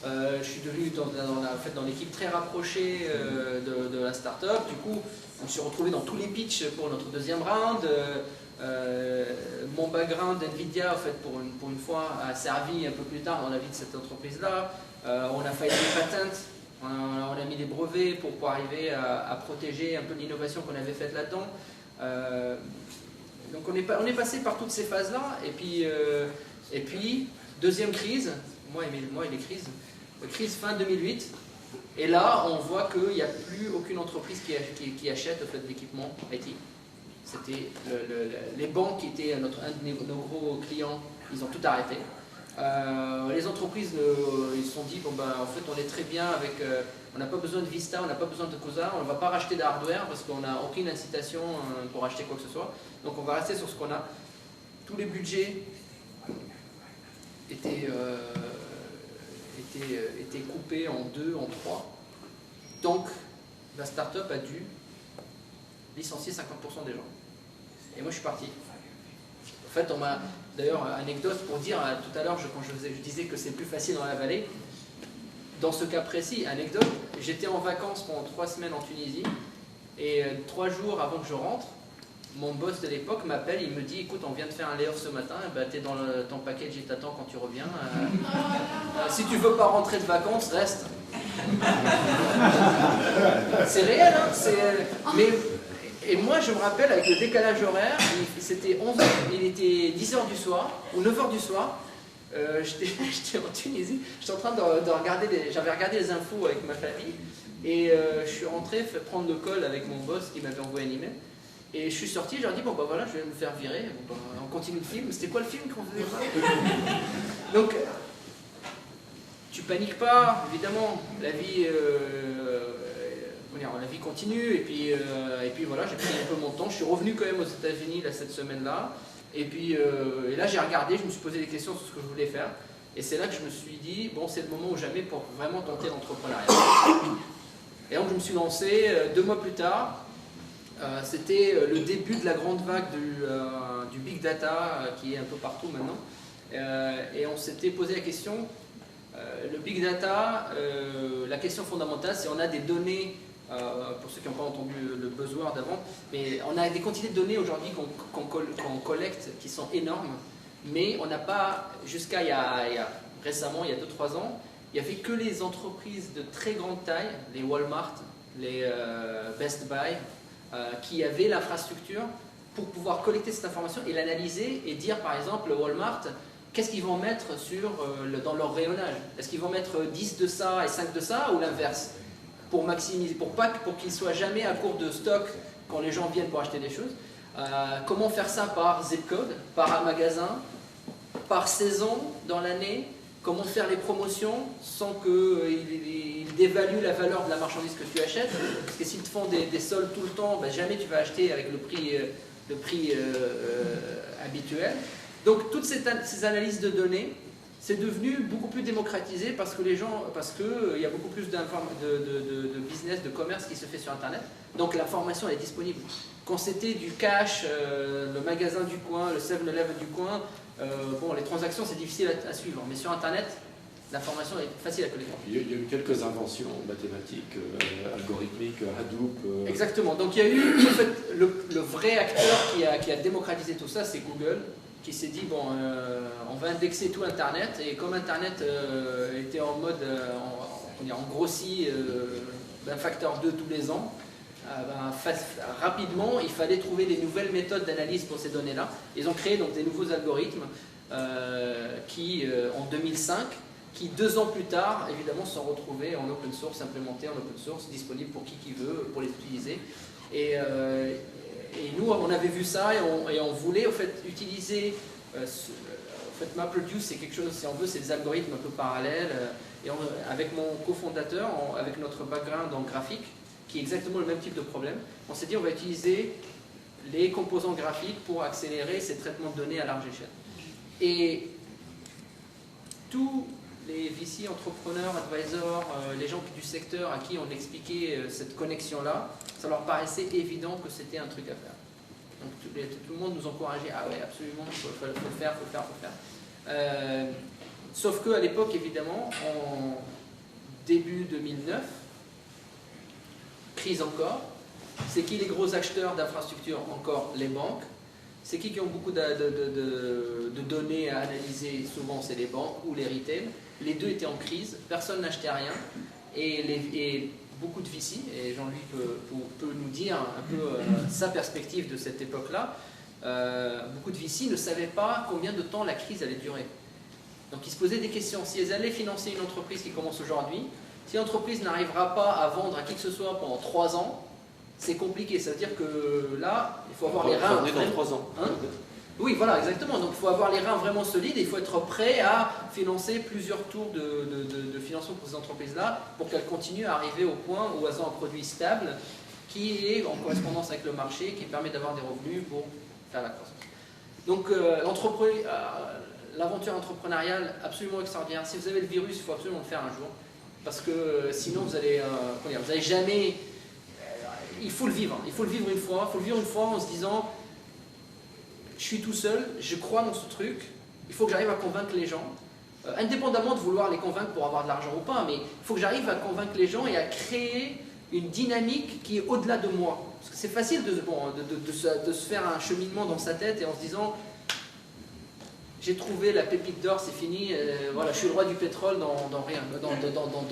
Je suis devenu dans l'équipe très rapprochée de la startup. Du coup, je me suis retrouvé dans tous les pitchs pour notre deuxième round. Mon background NVIDIA, en fait, pour une fois, a servi un peu plus tard dans la vie de cette entreprise-là. On a failli des patents. On a mis des brevets pour arriver à protéger un peu l'innovation qu'on avait faite là-dedans. Donc on est passé par toutes ces phases-là. Et puis, deuxième crise, moi et les crises, crise fin 2008. Et là, on voit qu'il n'y a plus aucune entreprise qui achète en fait, d'équipement IT. C'était les banques qui étaient un de nos gros clients, ils ont tout arrêté. Les entreprises, ils se sont dit, bon, ben, en fait on est très bien avec, on n'a pas besoin de Vista, on n'a pas besoin de Cosa, on ne va pas racheter de hardware parce qu'on n'a aucune incitation pour acheter quoi que ce soit, donc on va rester sur ce qu'on a. Tous les budgets étaient coupés en 2, en 3, donc la start-up a dû licencier 50% des gens. Et moi je suis parti. En fait, d'ailleurs, anecdote pour dire, tout à l'heure, quand je disais que c'est plus facile dans la vallée, dans ce cas précis, anecdote, j'étais en vacances pendant 3 semaines en Tunisie, et 3 jours avant que je rentre, mon boss de l'époque m'appelle, il me dit, écoute, on vient de faire un layoff ce matin, bah, t'es dans ton package, il t'attend quand tu reviens, si tu veux pas rentrer de vacances, reste. C'est réel, hein, et moi, je me rappelle, avec le décalage horaire, c'était 11h, il était 10h du soir, ou 9h du soir, j'étais en Tunisie, j'étais en train de regarder, j'avais regardé les infos avec ma famille, et je suis rentré prendre le call avec mon boss qui m'avait envoyé un email, et je suis sorti, je leur ai dit, bon bah voilà, je vais me faire virer, bon, bah, on continue le film. C'était quoi le film qu'on faisait pas? Donc, tu paniques pas, évidemment, la vie continue, et puis voilà, j'ai pris un peu mon temps, je suis revenu quand même aux États-Unis cette semaine-là, et là j'ai regardé, je me suis posé des questions sur ce que je voulais faire, et c'est là que je me suis dit, bon c'est le moment ou jamais pour vraiment tenter l'entrepreneuriat. Et donc je me suis lancé 2 mois plus tard, c'était le début de la grande vague du big data qui est un peu partout maintenant, et on s'était posé la question, le big data, la question fondamentale c'est on a des données pour ceux qui n'ont pas entendu le buzzword d'avant. Mais on a des quantités de données aujourd'hui qu'on collecte qui sont énormes, mais on n'a pas, jusqu'à récemment, il y a 2-3 ans, il n'y avait que les entreprises de très grande taille, les Walmart, les Best Buy, qui avaient l'infrastructure pour pouvoir collecter cette information et l'analyser et dire par exemple Walmart, qu'est-ce qu'ils vont mettre dans leur rayonnage? Est-ce qu'ils vont mettre 10 de ça et 5 de ça ou l'inverse? Pour maximiser, pour qu'ils ne soient jamais à court de stock quand les gens viennent pour acheter des choses. Comment faire ça par zip code, par magasin, par saison dans l'année? Comment faire les promotions sans qu'ils dévaluent la valeur de la marchandise que tu achètes? Parce que s'ils te font des soldes tout le temps, ben jamais tu vas acheter avec le prix habituel. Donc toutes ces analyses de données, c'est devenu beaucoup plus démocratisé parce que il y a beaucoup plus de business, de commerce qui se fait sur Internet. Donc l'information est disponible. Quand c'était du cash, le magasin du coin, le 7-Eleven du coin, bon, les transactions c'est difficile à suivre. Mais sur Internet, l'information est facile à collecter. Il y a eu quelques inventions mathématiques, algorithmiques, Hadoop. Exactement. Donc il y a eu, en fait, le vrai acteur qui a démocratisé tout ça, c'est Google, qui s'est dit, bon, on va indexer tout Internet, et comme Internet était en mode, on grossit d'un facteur 2 tous les ans, rapidement, il fallait trouver des nouvelles méthodes d'analyse pour ces données-là. Ils ont créé donc des nouveaux algorithmes en 2005, qui 2 ans plus tard, évidemment, se sont retrouvés en open source, implémentés en open source, disponibles pour qui veut, pour les utiliser. Et nous, on avait vu ça et on voulait en fait utiliser. MapReduce, c'est quelque chose, si on veut, c'est des algorithmes un peu parallèles. Et avec mon cofondateur, avec notre background en graphique, qui est exactement le même type de problème, on s'est dit on va utiliser les composants graphiques pour accélérer ces traitements de données à large échelle. Et tous les VC, entrepreneurs, advisors, les gens du secteur à qui on expliquait cette connexion-là, ça leur paraissait évident que c'était un truc à faire. Donc tout le monde nous encourageait, ah ouais, absolument, il faut le faire, faut le faire. Sauf qu'à l'époque, évidemment, en début 2009, crise encore, c'est qui les gros acheteurs d'infrastructures? Encore les banques. C'est qui ont beaucoup de données à analyser? Souvent, c'est les banques ou les retail. Les deux étaient en crise, personne n'achetait rien. Et beaucoup de VC, et Jean-Louis peut nous dire un peu sa perspective de cette époque-là, beaucoup de VC ne savaient pas combien de temps la crise allait durer. Donc ils se posaient des questions. Si elles allaient financer une entreprise qui commence aujourd'hui, si l'entreprise n'arrivera pas à vendre à qui que ce soit pendant 3 ans, c'est compliqué. Ça veut dire que là, il faut avoir les reins. On est dans 3 ans. Hein? Oui, voilà, exactement. Donc il faut avoir les reins vraiment solides et il faut être prêt à financer plusieurs tours de financement pour ces entreprises-là pour qu'elles continuent à arriver au point où elles ont un produit stable qui est en correspondance avec le marché, qui permet d'avoir des revenus pour faire la croissance. Donc l'aventure entrepreneuriale, absolument extraordinaire. Si vous avez le virus, il faut absolument le faire un jour. Parce que sinon, vous allez jamais... il faut le vivre. Il faut le vivre une fois. Il faut le vivre une fois en se disant... Je suis tout seul, je crois dans ce truc, il faut que j'arrive à convaincre les gens, indépendamment de vouloir les convaincre pour avoir de l'argent ou pas, mais il faut que j'arrive à convaincre les gens et à créer une dynamique qui est au-delà de moi. Parce que c'est facile de se faire un cheminement dans sa tête et en se disant j'ai trouvé la pépite d'or, c'est fini, voilà, je suis le roi du pétrole dans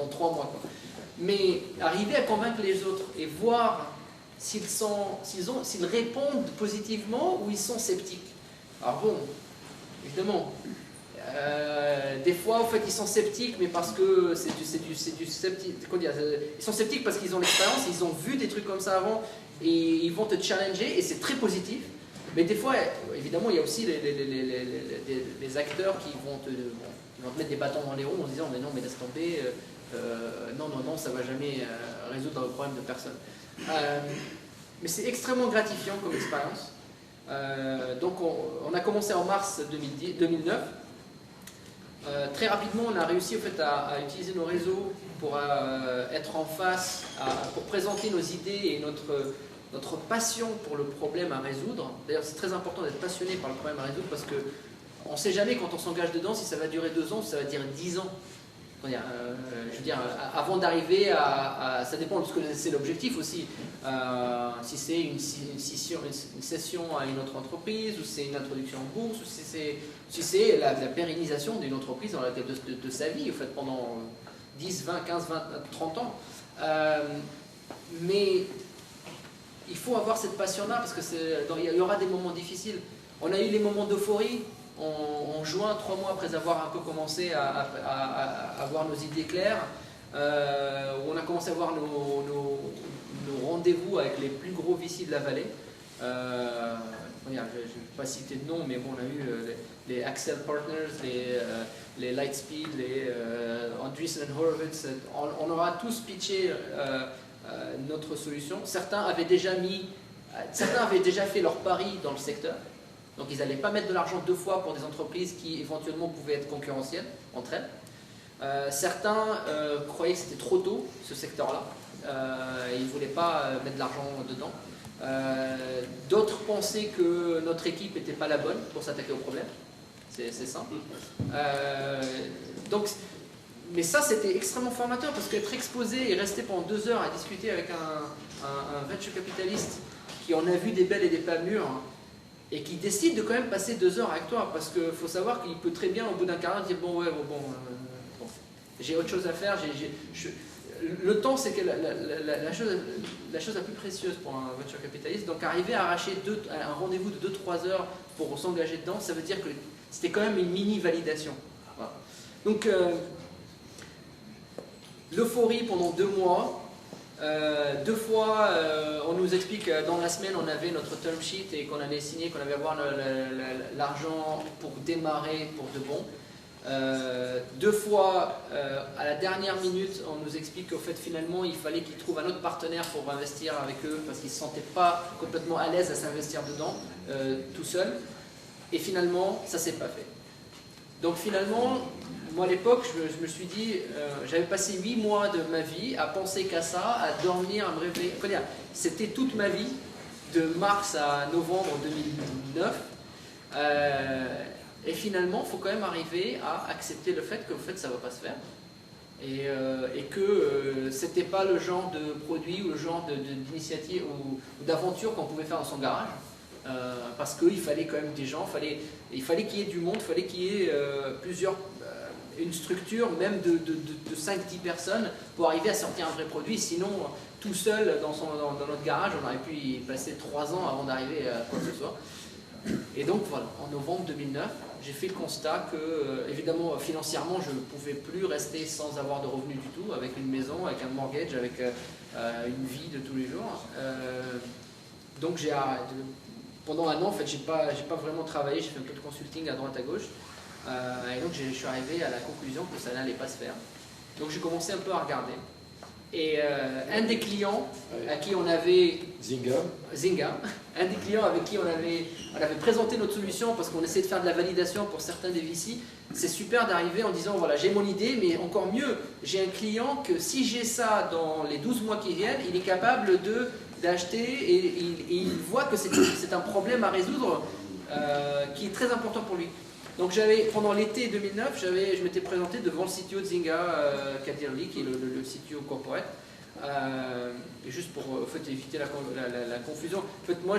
3 mois. Quoi. Mais arriver à convaincre les autres et voir s'ils répondent positivement ou ils sont sceptiques. Alors bon, évidemment, des fois, en fait, ils sont sceptiques, mais parce que c'est du sceptique. Ils sont sceptiques parce qu'ils ont l'expérience, ils ont vu des trucs comme ça avant, et ils vont te challenger, et c'est très positif. Mais des fois, évidemment, il y a aussi les acteurs qui vont te mettre des bâtons dans les roues en se disant mais non, mais laisse tomber, non, ça ne va jamais résoudre le problème de personne. Mais c'est extrêmement gratifiant comme expérience. Donc on a commencé en mars 2009. Très rapidement, on a réussi en fait, à utiliser nos réseaux pour être en face, pour présenter nos idées et notre passion pour le problème à résoudre. D'ailleurs, c'est très important d'être passionné par le problème à résoudre parce qu'on ne sait jamais quand on s'engage dedans si ça va durer 2 ans ou si ça va durer 10 ans. je veux dire, avant d'arriver à... Ça dépend de ce que c'est l'objectif aussi. Si c'est une cession à une autre entreprise, ou c'est une introduction en bourse, ou si c'est la pérennisation d'une entreprise dans laquelle de sa vie, en fait, pendant 10, 20, 15, 20, 30 ans. Mais il faut avoir cette passion-là, parce qu'il y aura des moments difficiles. On a eu les moments d'euphorie en juin, 3 mois après avoir un peu commencé à avoir nos idées claires, où on a commencé à avoir nos rendez-vous avec les plus gros VC de la vallée. Je ne vais pas citer de nom, mais bon, on a eu les Accel Partners, les Lightspeed, les Andreessen Horowitz. On aura tous pitché notre solution. Certains avaient déjà fait leur pari dans le secteur. Donc ils n'allaient pas mettre de l'argent 2 fois pour des entreprises qui éventuellement pouvaient être concurrentielles entre elles. Certains croyaient que c'était trop tôt, ce secteur-là. Ils ne voulaient pas mettre de l'argent dedans. D'autres pensaient que notre équipe n'était pas la bonne pour s'attaquer au problème. C'est simple. Mais ça, c'était extrêmement formateur, parce qu'être exposé et rester pendant 2 heures à discuter avec un venture capitaliste qui en a vu des belles et des pas mûres, et qui décide de quand même passer 2 heures avec toi, parce qu'il faut savoir qu'il peut très bien au bout d'un quart d'heure dire bon j'ai autre chose à faire. Le temps, c'est que la chose la plus précieuse pour un venture capitaliste. Donc arriver à arracher un rendez-vous de 2-3 heures pour s'engager dedans, ça veut dire que c'était quand même une mini validation. Voilà. Donc l'euphorie pendant 2 mois. 2 fois, on nous explique que dans la semaine, on avait notre term sheet et qu'on allait signer, qu'on allait avoir l'argent pour démarrer pour de bon. 2 fois, à la dernière minute, on nous explique qu'au fait, finalement, il fallait qu'ils trouvent un autre partenaire pour investir avec eux, parce qu'ils ne se sentaient pas complètement à l'aise à s'investir dedans, tout seul. Et finalement, ça ne s'est pas fait. Donc finalement, moi à l'époque, je me suis dit, j'avais passé 8 mois de ma vie à penser qu'à ça, à dormir, à me réveiller. C'était toute ma vie, de mars à novembre 2009. Et finalement, il faut quand même arriver à accepter le fait qu'en fait, ça ne va pas se faire. Et que c'était pas le genre de produit ou le genre d'initiative ou d'aventure qu'on pouvait faire dans son garage. Parce qu'il fallait quand même des gens, il fallait qu'il y ait du monde, il fallait qu'il y ait une structure même de 5-10 personnes pour arriver à sortir un vrai produit. Sinon, tout seul dans notre garage, on aurait pu y passer 3 ans avant d'arriver à quoi que ce soit. Et donc voilà, en novembre 2009, j'ai fait le constat que, évidemment, financièrement, je ne pouvais plus rester sans avoir de revenus du tout, avec une maison, avec un mortgage, avec une vie de tous les jours. Donc j'ai arrêté. Pendant 1 an, en fait, j'ai pas vraiment travaillé, j'ai fait un peu de consulting à droite à gauche. Et donc je suis arrivé à la conclusion que ça n'allait pas se faire. Donc j'ai commencé un peu à regarder. Et un des clients à qui on avait... Zynga. Un des clients avec qui on avait présenté notre solution parce qu'on essayait de faire de la validation pour certains des VC. C'est super d'arriver en disant voilà, j'ai mon idée, mais encore mieux, j'ai un client que si j'ai ça dans les 12 mois qui viennent, il est capable d'acheter et il voit que c'est un problème à résoudre qui est très important pour lui. Donc pendant l'été 2009, je m'étais présenté devant le CTO de Zynga, Kadir Lee, qui est le CTO corporate. Et juste pour en fait, éviter la confusion, en fait, moi,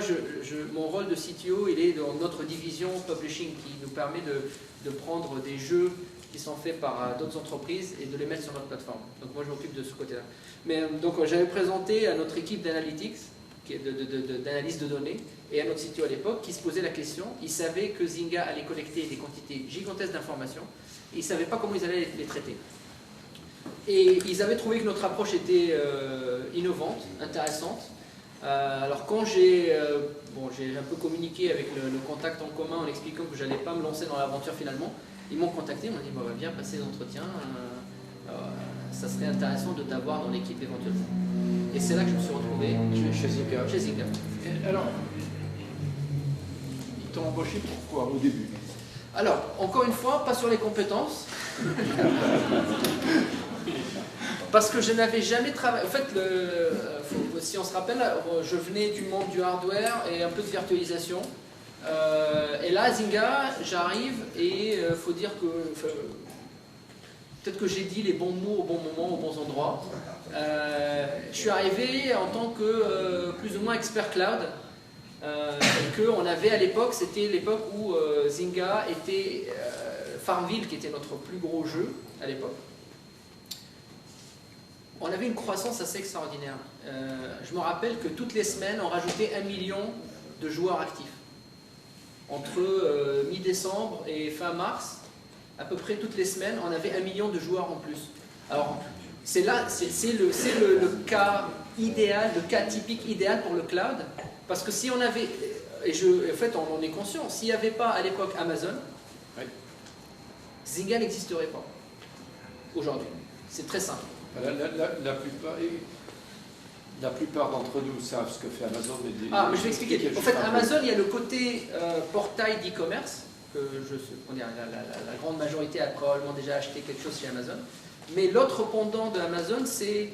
mon rôle de CTO, il est dans notre division Publishing qui nous permet de prendre des jeux qui sont faits par d'autres entreprises et de les mettre sur notre plateforme. Donc moi, je m'occupe de ce côté-là. Mais donc j'avais présenté à notre équipe d'analytics, d'analyse de données, et à notre CTO à l'époque, qui se posait la question. Ils savaient que Zynga allait collecter des quantités gigantesques d'informations, et ils ne savaient pas comment ils allaient les traiter. Et ils avaient trouvé que notre approche était innovante, intéressante. Alors quand j'ai un peu communiqué avec le contact en commun en expliquant que je n'allais pas me lancer dans l'aventure finalement, ils m'ont contacté, ils m'ont dit bah, viens passer l'entretien, ça serait intéressant de t'avoir dans l'équipe éventuellement. Et c'est là que je me suis retrouvé chez Zynga. Alors, ils t'ont embauché pourquoi au début? Alors, encore une fois, pas sur les compétences. Parce que je n'avais jamais travaillé. En fait, si on se rappelle, je venais du monde du hardware et un peu de virtualisation. Et là, à Zynga, j'arrive et il faut dire que peut-être que j'ai dit les bons mots au bon moment, aux bons endroits. Je suis arrivé en tant que plus ou moins expert cloud. Et qu'on avait à l'époque, c'était l'époque où Zynga était Farmville, qui était notre plus gros jeu à l'époque. On avait une croissance assez extraordinaire. Je me rappelle que toutes les semaines, on rajoutait 1 million de joueurs actifs. Entre mi-décembre et fin mars, à peu près toutes les semaines, on avait 1 million de joueurs en plus. Alors, c'est le cas idéal, le cas typique idéal pour le cloud, parce que si on avait, en fait on en est conscient, s'il n'y avait pas à l'époque Amazon, oui. Zynga n'existerait pas aujourd'hui. C'est très simple. La plupart d'entre nous savent ce que fait Amazon. Mais je vais expliquer. En fait, Amazon, il y a le côté portail d'e-commerce, que la grande majorité a probablement déjà acheté quelque chose chez Amazon. Mais l'autre pendant de Amazon, c'est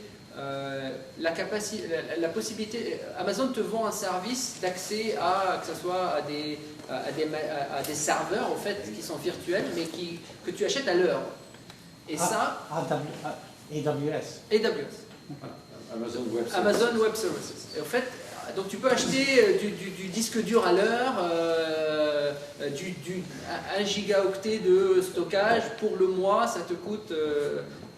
la possibilité. Amazon te vend un service d'accès à, que ce soit à des serveurs en fait, qui sont virtuels, mais que tu achètes à l'heure. Et ça. AWS. Voilà. Amazon Web Services. Et en fait, donc tu peux acheter du disque dur à l'heure, 1 gigaoctet de stockage pour le mois, ça te coûte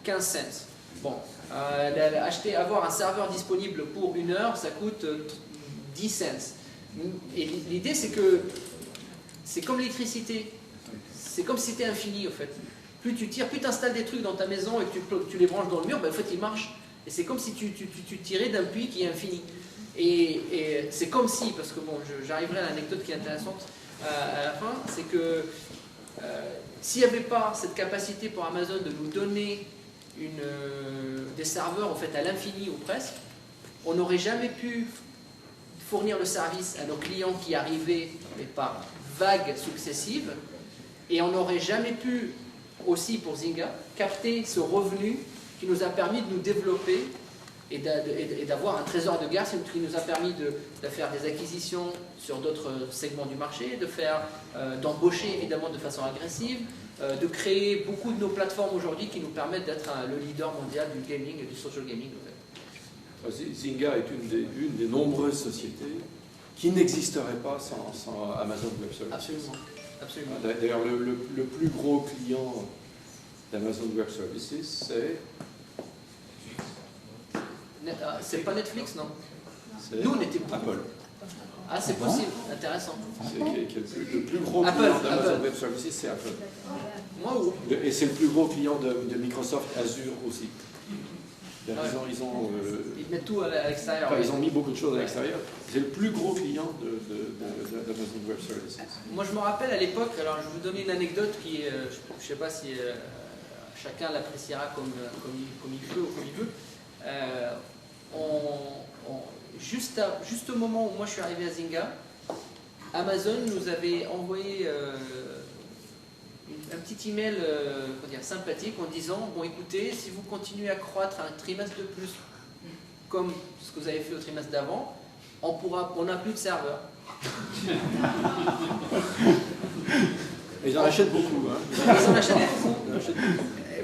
15 cents. Bon, avoir un serveur disponible pour 1 heure, ça coûte 10 cents. Et l'idée, c'est que c'est comme l'électricité. C'est comme si c'était infini, en fait. Plus tu tires, plus tu installes des trucs dans ta maison et que tu les branches dans le mur, en fait, ils marchent. Et c'est comme si tu tirais d'un puits qui est infini. Et c'est comme si, parce que bon, j'arriverai à l'anecdote qui est intéressante à la fin, c'est que s'il n'y avait pas cette capacité pour Amazon de nous donner des serveurs en fait, à l'infini ou presque, on n'aurait jamais pu fournir le service à nos clients qui arrivaient mais par vagues successives, et on n'aurait jamais pu aussi pour Zynga capter ce revenu qui nous a permis de nous développer et d'avoir un trésor de guerre, qui nous a permis de faire des acquisitions sur d'autres segments du marché, d'embaucher évidemment de façon agressive, de créer beaucoup de nos plateformes aujourd'hui qui nous permettent d'être le leader mondial du gaming et du social gaming. En fait. Zynga est une des nombreuses sociétés qui n'existerait pas sans Amazon Web Services. Absolument. Absolument. D'ailleurs, le plus gros client d'Amazon Web Services, c'est pas Netflix, non? Nous, on était Apple. Ah, c'est possible, intéressant. Le plus gros client d'Amazon Web Services, c'est Apple. Moi, où? Et c'est le plus gros client de Microsoft Azure aussi. Ils mettent tout à l'extérieur. Ils ont mis beaucoup de choses à l'extérieur. C'est le plus gros client d'Amazon Web Services. Moi, je me rappelle à l'époque, alors je vais vous donner une anecdote qui, je ne sais pas si chacun l'appréciera comme il peut ou comme il veut. Juste au moment où moi je suis arrivé à Zynga, Amazon nous avait envoyé un petit email sympathique en disant bon écoutez, si vous continuez à croître un trimestre de plus comme ce que vous avez fait au trimestre d'avant, on n'a plus de serveur. Ils en achètent beaucoup. Hein. Ils en achètent beaucoup.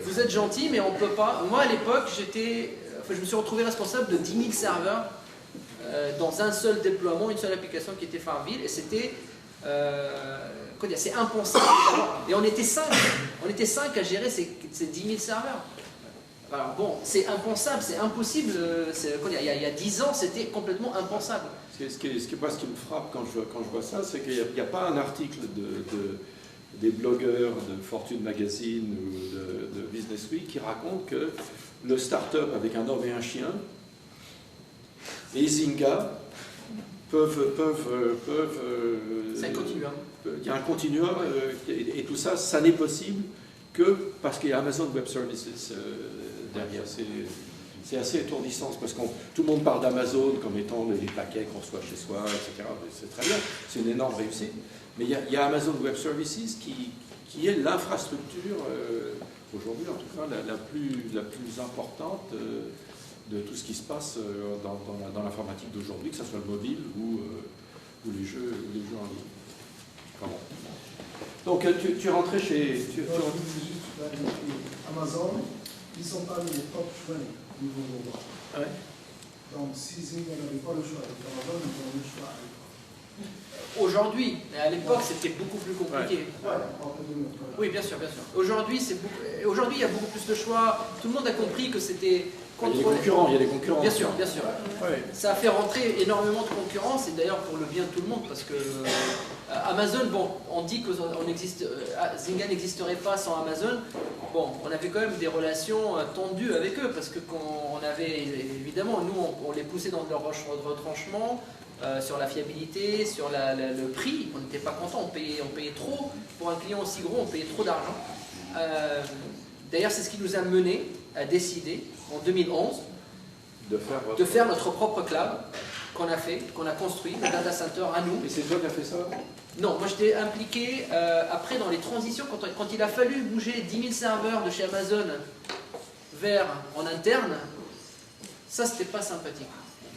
Vous êtes gentil, mais on ne peut pas. Moi à l'époque, je me suis retrouvé responsable de 10 000 serveurs dans un seul déploiement, une seule application qui était Farmville, et c'était c'est impensable. Et on était 5 à gérer ces 10 000 serveurs. Alors bon, c'est impensable, c'est impossible. Il y a 10 ans, c'était complètement impensable. Ce qui me frappe quand je vois ça, c'est qu'il n'y a pas un article des blogueurs de Fortune Magazine ou de Business Week qui raconte que le start-up avec un homme et un chien et Zynga peuvent c'est un continuum. Il y a un continuum et tout ça, ça n'est possible que parce qu'il y a Amazon Web Services derrière. C'est assez étourdissant parce que tout le monde parle d'Amazon comme étant les paquets qu'on reçoit chez soi, etc. C'est très bien, c'est une énorme réussite. Mais il y a Amazon Web Services qui est l'infrastructure, aujourd'hui en tout cas, la plus importante de tout ce qui se passe dans l'informatique d'aujourd'hui, que ce soit le mobile ou les jeux en ligne. Pardon. Donc tu es rentré chez... là, Amazon, ils sont parmi les top 20 niveau global. Ah ouais. Donc si Zynga n'avait pas le choix avec Amazon, ils ont le choix avec. Aujourd'hui, mais à l'époque c'était beaucoup plus compliqué. Ouais, on peut dire, voilà. Oui, bien sûr, bien sûr. Aujourd'hui, il y a beaucoup plus de choix. Tout le monde a compris que c'était Il y a des contrôlé. concurrents, il y a des concurrents. Bien sûr, bien sûr. Ouais. Ça a fait rentrer énormément de concurrence et d'ailleurs pour le bien de tout le monde parce que Amazon, bon, on dit que Zynga n'existerait pas sans Amazon. Bon, on avait quand même des relations tendues avec eux parce que on avait évidemment, nous, on les poussait dans leur retranchement. Sur la fiabilité, sur le prix, on n'était pas content, on payait trop pour un client aussi gros, on payait trop d'argent. D'ailleurs, c'est ce qui nous a mené à décider en 2011 de faire notre propre cloud qu'on a construit, le data center à nous. Et c'est toi qui as fait ça? Non, moi j'étais impliqué après dans les transitions, quand il a fallu bouger 10 000 serveurs de chez Amazon vers en interne, ça c'était pas sympathique.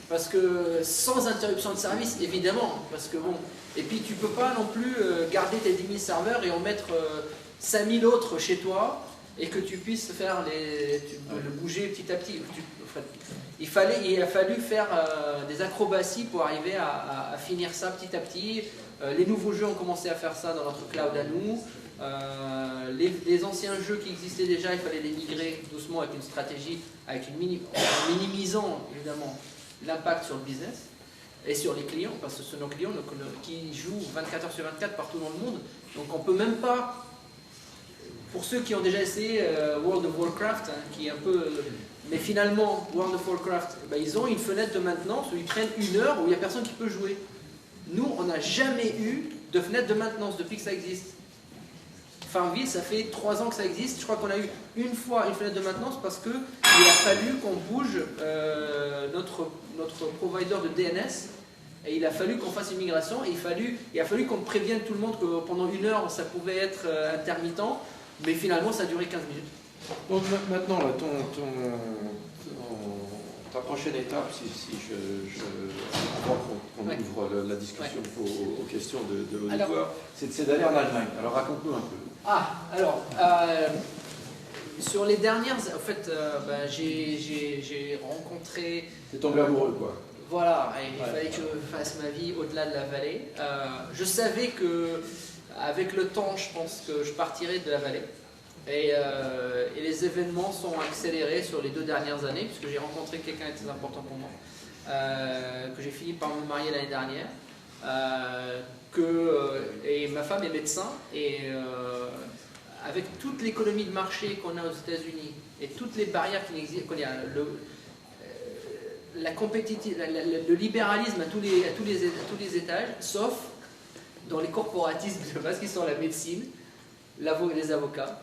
Parce que sans interruption de service, évidemment, parce que bon, et puis tu peux pas non plus garder tes 10 000 serveurs et en mettre 5 000 autres chez toi et que tu puisses faire le bouger petit à petit. Il a fallu faire des acrobaties pour arriver à finir ça petit à petit. Les nouveaux jeux ont commencé à faire ça dans notre cloud à nous. Les anciens jeux qui existaient déjà, il fallait les migrer doucement avec une stratégie, en minimisant évidemment l'impact sur le business et sur les clients, parce que ce sont nos clients qui jouent 24 heures sur 24 partout dans le monde. Donc on ne peut même pas, pour ceux qui ont déjà essayé World of Warcraft, hein, qui est un peu... mais finalement, World of Warcraft, ben, ils ont une fenêtre de maintenance où ils prennent 1 heure où il n'y a personne qui peut jouer. Nous, on n'a jamais eu de fenêtre de maintenance depuis que ça existe. Farmville, ça fait 3 ans que ça existe. Je crois qu'on a eu une fois une fenêtre de maintenance parce qu'il a fallu qu'on bouge notre provider de DNS et il a fallu qu'on fasse une migration et il a fallu qu'on prévienne tout le monde que pendant 1 heure ça pouvait être intermittent, mais finalement ça a duré 15 minutes. Donc maintenant, là, ta prochaine étape, si avant qu'on ouvre la discussion aux questions de l'auditoire, c'est d'aller en Allemagne. Alors raconte-nous un peu. Alors, sur les dernières, en fait, j'ai rencontré... T'es tombé amoureux, quoi. Voilà, il fallait que je fasse ma vie au-delà de la vallée. Je savais que, avec le temps, je pense que je partirais de la vallée. Et les événements sont accélérés sur les 2 dernières années, puisque j'ai rencontré quelqu'un de très important pour moi, que j'ai fini par me marier l'année dernière. Et ma femme est médecin, et avec toute l'économie de marché qu'on a aux États-Unis et toutes les barrières qui existent, la compétitivité, le libéralisme à tous les étages, sauf dans les corporatismes de base qui sont la médecine, les avocats,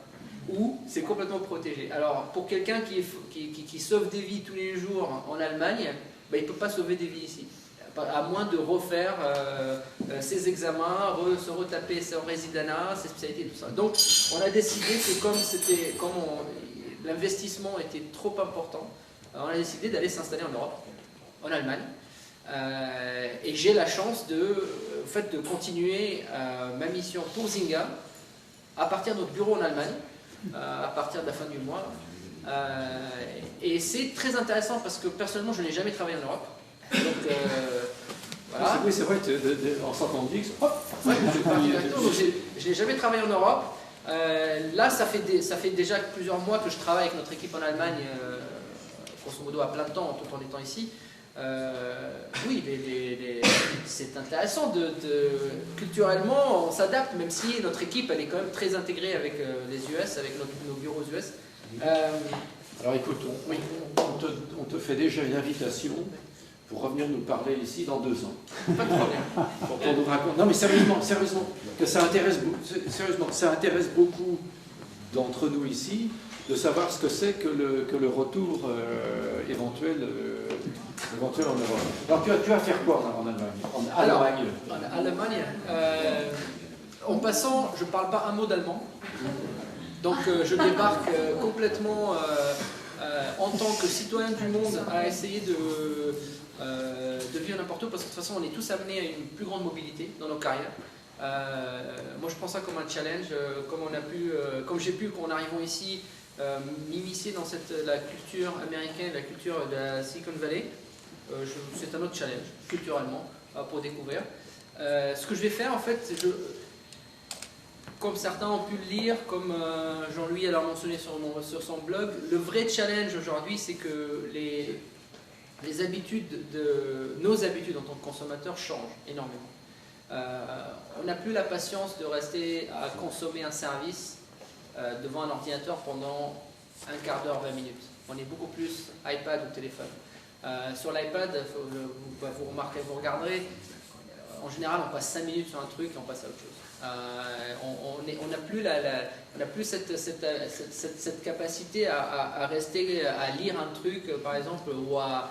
où c'est complètement protégé. Alors pour quelqu'un qui sauve des vies tous les jours en Allemagne, ben, il ne peut pas sauver des vies ici, à moins de refaire ses examens, se retaper son résidanat, ses spécialités, tout ça. Donc on a décidé que comme l'investissement était trop important, on a décidé d'aller s'installer en Europe, en Allemagne. Et j'ai la chance de continuer ma mission pour Zynga à partir de notre bureau en Allemagne, à partir de la fin du mois. Et c'est très intéressant parce que personnellement je n'ai jamais travaillé en Europe. Donc, voilà. Oui, c'est vrai, en sortant de Vix, hop, je n'ai jamais travaillé en Europe. Là, ça fait déjà plusieurs mois que je travaille avec notre équipe en Allemagne, grosso modo à plein temps, tout en étant ici. Oui, c'est intéressant. Culturellement, on s'adapte, même si notre équipe elle est quand même très intégrée avec les US, avec nos bureaux US. Alors écoute, on te fait déjà une invitation pour revenir nous parler ici dans 2 ans. Pas de problème. Pour qu'on nous raconte. Non mais sérieusement, que ça intéresse beaucoup d'entre nous ici de savoir ce que c'est que le retour éventuel en Europe. Alors tu vas faire quoi en Allemagne? En Allemagne, en passant, je ne parle pas un mot d'allemand. Donc je débarque complètement en tant que citoyen du monde à essayer de vivre n'importe où, parce que de toute façon on est tous amenés à une plus grande mobilité dans nos carrières. Moi, je prends ça comme un challenge, comme j'ai pu, en arrivant ici, m'initier dans la culture américaine, la culture de la Silicon Valley. C'est un autre challenge, culturellement, pour découvrir. Ce que je vais faire, en fait, comme certains ont pu le lire, comme Jean-Louis l'a mentionné sur son blog, le vrai challenge aujourd'hui, c'est que nos habitudes en tant que consommateurs changent énormément. On n'a plus la patience de rester à consommer un service devant un ordinateur pendant un quart d'heure, 20 minutes. On est beaucoup plus iPad ou téléphone. Sur l'iPad, vous remarquerez, vous regarderez, en général on passe 5 minutes sur un truc et on passe à autre chose. On n'a plus cette capacité à rester, à lire un truc par exemple, ou à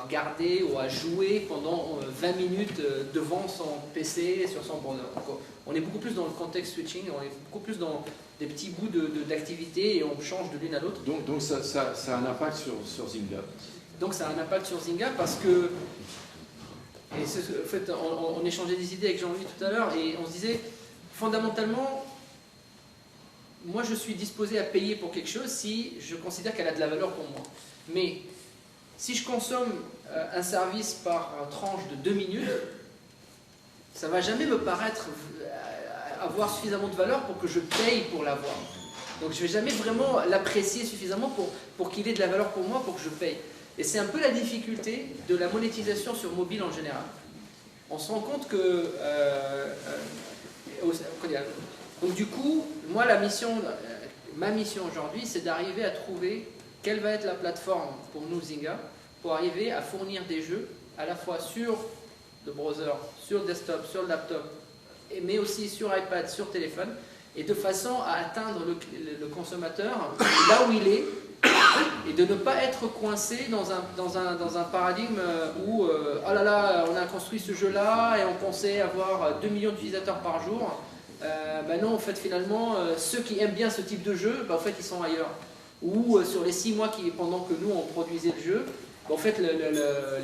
regarder ou à jouer pendant 20 minutes devant son PC sur son browser. Donc, on est beaucoup plus dans le context switching, on est beaucoup plus dans des petits bouts d'activité et on change de l'une à l'autre. Donc ça a un impact sur Zynga. Donc ça a un impact sur Zynga parce que, en fait, on échangeait des idées avec Jean-Louis tout à l'heure et on se disait, fondamentalement, moi je suis disposé à payer pour quelque chose si je considère qu'elle a de la valeur pour moi. Mais si je consomme un service par tranche de 2 minutes, ça ne va jamais me paraître avoir suffisamment de valeur pour que je paye pour l'avoir. Donc je ne vais jamais vraiment l'apprécier suffisamment pour qu'il ait de la valeur pour moi, pour que je paye. Et c'est un peu la difficulté de la monétisation sur mobile en général. On se rend compte que... donc du coup, moi ma mission aujourd'hui, c'est d'arriver à trouver quelle va être la plateforme pour nous Zynga, pour arriver à fournir des jeux à la fois sur le browser, sur le desktop, sur le laptop, mais aussi sur iPad, sur téléphone, et de façon à atteindre le consommateur là où il est, et de ne pas être coincé dans un paradigme où oh là là, on a construit ce jeu-là et on pensait avoir 2 millions d'utilisateurs par jour. Ben non, en fait, finalement, ceux qui aiment bien ce type de jeu, ben, en fait, ils sont ailleurs. Ou sur les 6 mois pendant que nous, on produisait le jeu, ben, en fait,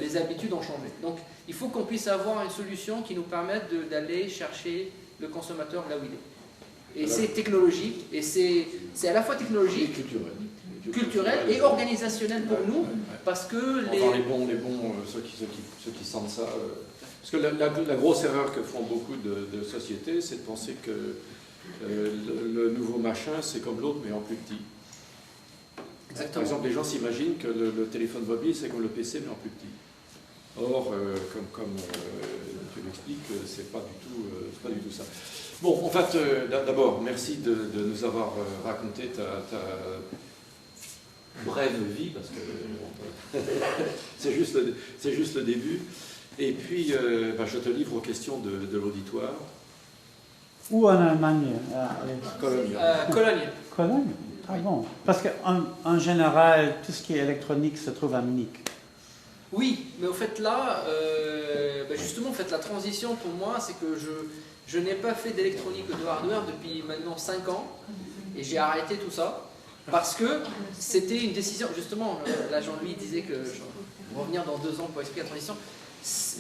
les habitudes ont changé. Donc, il faut qu'on puisse avoir une solution qui nous permette d'aller chercher le consommateur là où il est. Et c'est technologique, et c'est à la fois technologique, Et culturel et organisationnel pour nous, parce que les bons, ceux qui sentent ça. Parce que la grosse erreur que font beaucoup de sociétés, c'est de penser que le nouveau machin, c'est comme l'autre, mais en plus petit. Exactement. Par exemple, les gens s'imaginent que le téléphone mobile, c'est comme le PC, mais en plus petit. Or, comme tu l'expliques, c'est pas du tout ça. Bon, en fait, d'abord, merci de nous avoir raconté ta brève vie, parce que c'est juste le début. Et puis, je te livre aux questions de l'auditoire. Où en Allemagne Cologne. Cologne. Ah bon. Parce qu'en général, tout ce qui est électronique se trouve à Munich. Oui, mais au fait là, justement, en fait, la transition pour moi, c'est que je n'ai pas fait d'électronique ou de hardware depuis maintenant 5 ans, et j'ai arrêté tout ça, parce que c'était une décision, justement, là Jean-Louis disait que je vais revenir dans 2 ans pour expliquer la transition.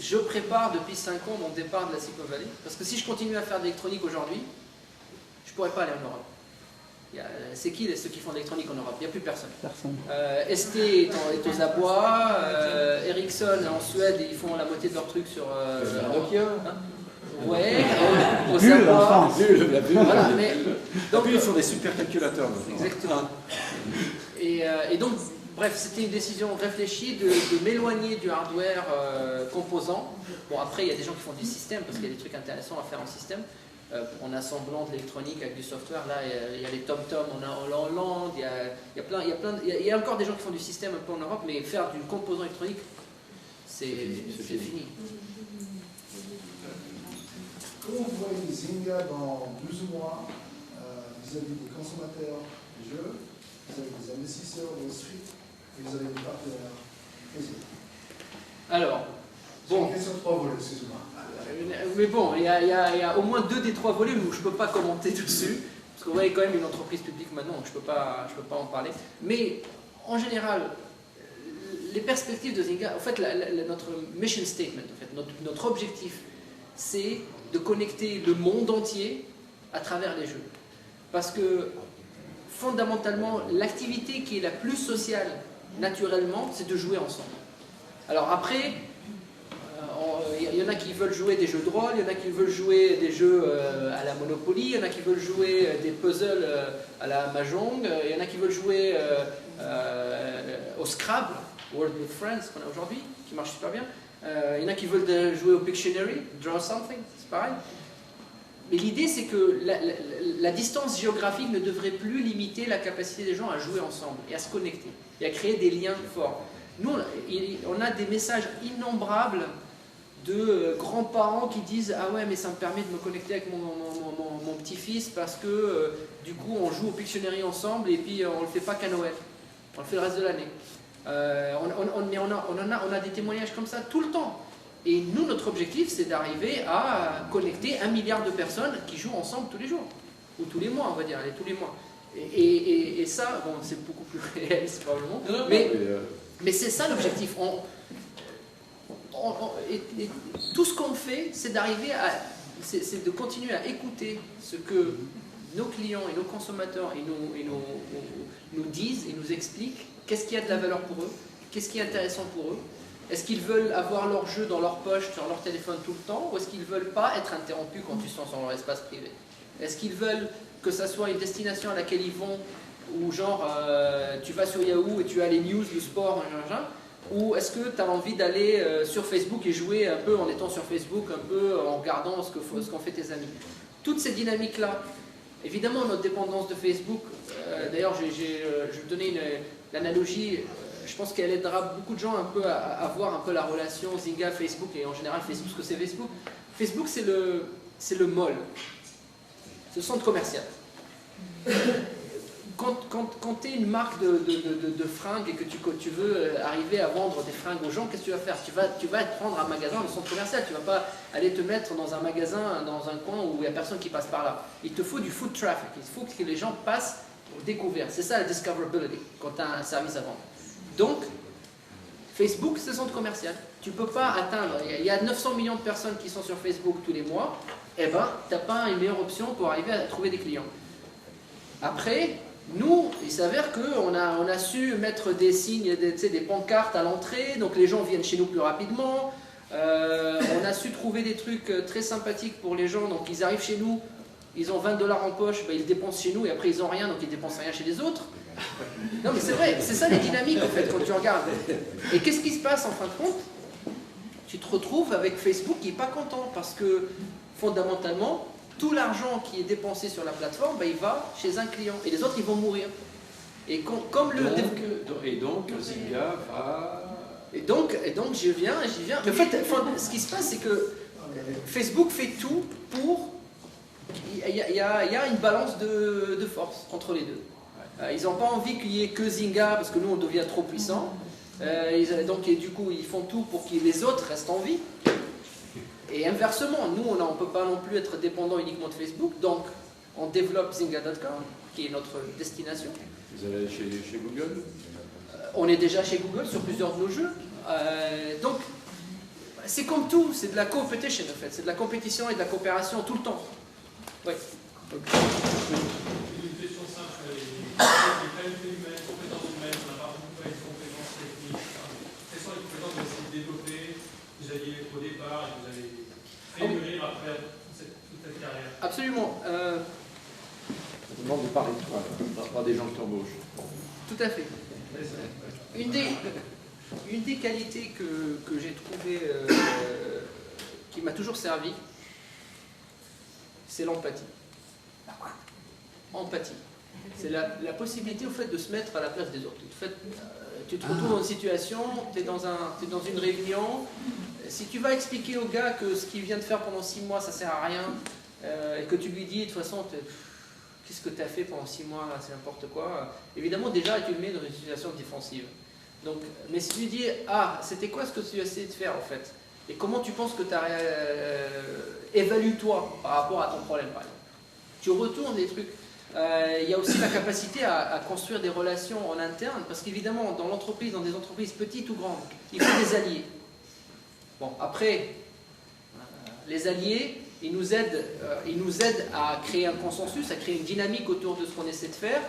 Je prépare depuis 5 ans mon départ de la Silicon Valley, parce que si je continue à faire de l'électronique aujourd'hui, je ne pourrais pas aller en Europe. C'est qui ceux qui font de l'électronique en Europe? Il n'y a plus personne. ST est aux abois, Ericsson en Suède, ils font la moitié de leurs trucs sur... Nokia hein? Ouais, aux abois. Voilà, mais... Donc, ils font des supercalculateurs. Exactement. Et donc, bref, c'était une décision réfléchie de m'éloigner du hardware composant. Bon, après, il y a des gens qui font du système, parce qu'il y a des trucs intéressants à faire en système. En assemblant de l'électronique avec du software, là il y a les TomTom en Hollande, il y a encore des gens qui font du système un peu en Europe, mais faire du composant électronique, c'est fini. Comment vous voyez Zynga dans 12 mois vis-à-vis des consommateurs des jeux, vous avez des investisseurs Wall Street et vous avez des partenaires? Alors, bon. C'est une question de 3 volets, excusez-moi. Mais bon, il y a au moins 2 des 3 volets où je ne peux pas commenter dessus, parce que vous voyez quand même une entreprise publique maintenant, donc je ne peux pas en parler. Mais en général, les perspectives de Zynga, en fait, notre mission statement, en fait, notre objectif, c'est de connecter le monde entier à travers les jeux. Parce que fondamentalement, l'activité qui est la plus sociale naturellement, c'est de jouer ensemble. Alors après, il y en a qui veulent jouer des jeux de rôle, il y en a qui veulent jouer des jeux à la Monopoly, il y en a qui veulent jouer des puzzles à la Mahjong, il y en a qui veulent jouer au Scrabble, World with Friends qu'on a aujourd'hui, qui marche super bien. Il y en a qui veulent jouer au Pictionary, Draw Something, c'est pareil. Mais l'idée, c'est que la distance géographique ne devrait plus limiter la capacité des gens à jouer ensemble et à se connecter et à créer des liens forts. Nous, on a des messages innombrables de grands-parents qui disent « Ah ouais, mais ça me permet de me connecter avec mon petit-fils parce que du coup, on joue au Pictionary ensemble et puis on ne le fait pas qu'à Noël. On le fait le reste de l'année. » On a des témoignages comme ça tout le temps. Et nous, notre objectif, c'est d'arriver à connecter 1 milliard de personnes qui jouent ensemble tous les jours. Ou tous les mois, on va dire, tous les mois. Et ça, bon, c'est beaucoup plus réaliste probablement. Mais c'est ça l'objectif. Et tout ce qu'on fait, c'est d'arriver à... C'est de continuer à écouter ce que nos clients et nos consommateurs nous disent et nous expliquent. Qu'est-ce qui a de la valeur pour eux? Qu'est-ce qui est intéressant pour eux? Est-ce qu'ils veulent avoir leur jeu dans leur poche, sur leur téléphone tout le temps? Ou est-ce qu'ils ne veulent pas être interrompus quand ils sont sur leur espace privé? Est-ce qu'ils veulent que ça soit une destination à laquelle ils vont, ou genre tu vas sur Yahoo et tu as les news, le sport, ou est-ce que tu as envie d'aller sur Facebook et jouer un peu en étant sur Facebook, un peu en regardant ce qu'ont fait tes amis? Toutes ces dynamiques-là, évidemment notre dépendance de Facebook, d'ailleurs je vais donner l'analogie, je pense qu'elle aidera beaucoup de gens un peu à voir un peu la relation Zynga, Facebook et en général Facebook, ce que c'est Facebook. Facebook c'est le mall, c'est le centre commercial. Quand tu es une marque de fringues et que tu veux arriver à vendre des fringues aux gens, qu'est-ce que tu vas faire? Tu vas te prendre un magasin dans le centre commercial, tu ne vas pas aller te mettre dans un magasin, dans un coin où il n'y a personne qui passe par là. Il te faut du foot traffic, il faut que les gens passent pour découvrir. C'est ça la discoverability, quand tu as un service à vendre. Donc, Facebook, c'est le centre commercial. Tu ne peux pas atteindre, il y a 900 millions de personnes qui sont sur Facebook tous les mois, eh ben, tu n'as pas une meilleure option pour arriver à trouver des clients. Après, nous, il s'avère qu'on a su mettre des signes, des pancartes à l'entrée, donc les gens viennent chez nous plus rapidement. On a su trouver des trucs très sympathiques pour les gens, donc ils arrivent chez nous, ils ont 20 $ en poche, ben ils dépensent chez nous et après ils n'ont rien, donc ils dépensent rien chez les autres. Non mais c'est vrai, c'est ça les dynamiques en fait quand tu regardes. Et qu'est-ce qui se passe en fin de compte? Tu te retrouves avec Facebook qui n'est pas content parce que fondamentalement, tout l'argent qui est dépensé sur la plateforme, ben, il va chez un client et les autres ils vont mourir. Et comme donc Zynga va... Et donc j'y viens. Mais en fait, ce qui se passe, c'est que Facebook fait tout pour... Il y a une balance de force entre les deux. Ils n'ont pas envie qu'il n'y ait que Zynga, parce que nous, on devient trop puissant. Donc, du coup, ils font tout pour que les autres restent en vie. Et inversement, nous, on ne peut pas non plus être dépendant uniquement de Facebook. Donc, on développe Zynga.com, qui est notre destination. Vous allez chez Google? On est déjà chez Google sur plusieurs de nos jeux. Donc, c'est comme tout, c'est de la competition en fait. C'est de la compétition et de la coopération tout le temps. Oui. Une question simple, les qualités humaines, compétences humaines, on n'a pas beaucoup parlé de compétences techniques. Quelles sont les compétences que vous avez développées, vous aviez au départ et vous avez fait mûrir après toute cette carrière? Absolument. On demande de parler de toi, pas des gens qui t'embauchent. Tout à fait. Une des qualités que j'ai trouvées qui m'a toujours servi, c'est l'empathie. Empathie. C'est la possibilité au fait de se mettre à la place des autres. En fait, tu te retrouves dans une situation, tu es dans une réunion, si tu vas expliquer au gars que ce qu'il vient de faire pendant 6 mois, ça ne sert à rien, et que tu lui dis de toute façon, qu'est-ce que tu as fait pendant 6 mois, c'est n'importe quoi, évidemment déjà tu le mets dans une situation défensive. Donc, mais si tu lui dis, ah, c'était quoi ce que tu as essayé de faire en fait? Et comment tu penses que tu as évalue-toi par rapport à ton problème par exemple. Tu retournes des trucs. Il y a aussi la capacité à construire des relations en interne, parce qu'évidemment, dans l'entreprise, dans des entreprises petites ou grandes, il faut des alliés. Bon, après, Les alliés, ils nous aident à créer un consensus, à créer une dynamique autour de ce qu'on essaie de faire,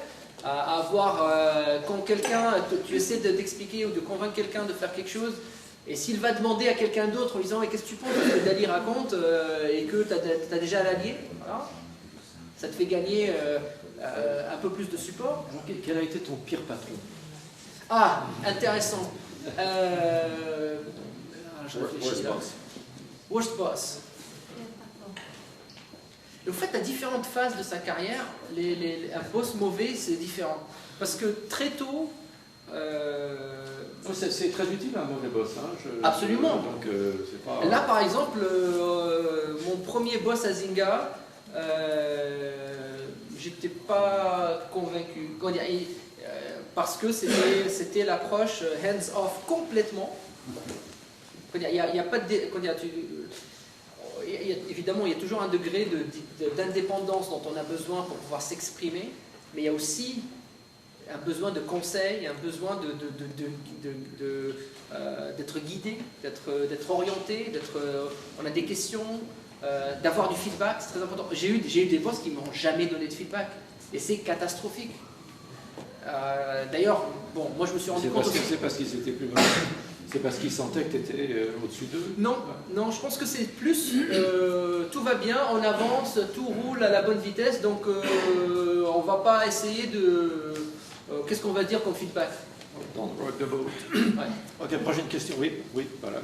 à avoir, quand quelqu'un, tu essaies d'expliquer ou de convaincre quelqu'un de faire quelque chose, et s'il va demander à quelqu'un d'autre en disant qu'est-ce que tu penses de ce que Dali raconte et que tu as déjà l'allié, voilà, ça te fait gagner un peu plus de support. Quel a été ton pire patron? Ah, intéressant. Je réfléchis là. Worst boss. En fait, à différentes phases de sa carrière, un boss mauvais, c'est différent. Parce que très tôt... C'est très utile un mauvais boss. Hein, Absolument. Donc, c'est pas... Là, par exemple, mon premier boss à Zynga, j'étais pas convaincu. Parce que c'était l'approche hands-off complètement. Il y a pas de... Évidemment, il y a toujours un degré d'indépendance dont on a besoin pour pouvoir s'exprimer, mais il y a aussi un besoin de conseil, un besoin d'être guidé, d'être orienté, on a des questions, d'avoir du feedback, c'est très important. J'ai eu des boss qui ne m'ont jamais donné de feedback, et c'est catastrophique. D'ailleurs, bon, moi je me suis rendu compte... C'est parce qu'ils étaient plus mauvais. C'est parce qu'ils sentaient que tu étais au-dessus d'eux? Non, non, je pense que c'est plus tout va bien, on avance, tout roule à la bonne vitesse, donc on va pas essayer de... Qu'est-ce qu'on va dire comme feedback? Don't rock the boat. Ouais. Ok, prochaine question. Oui, voilà.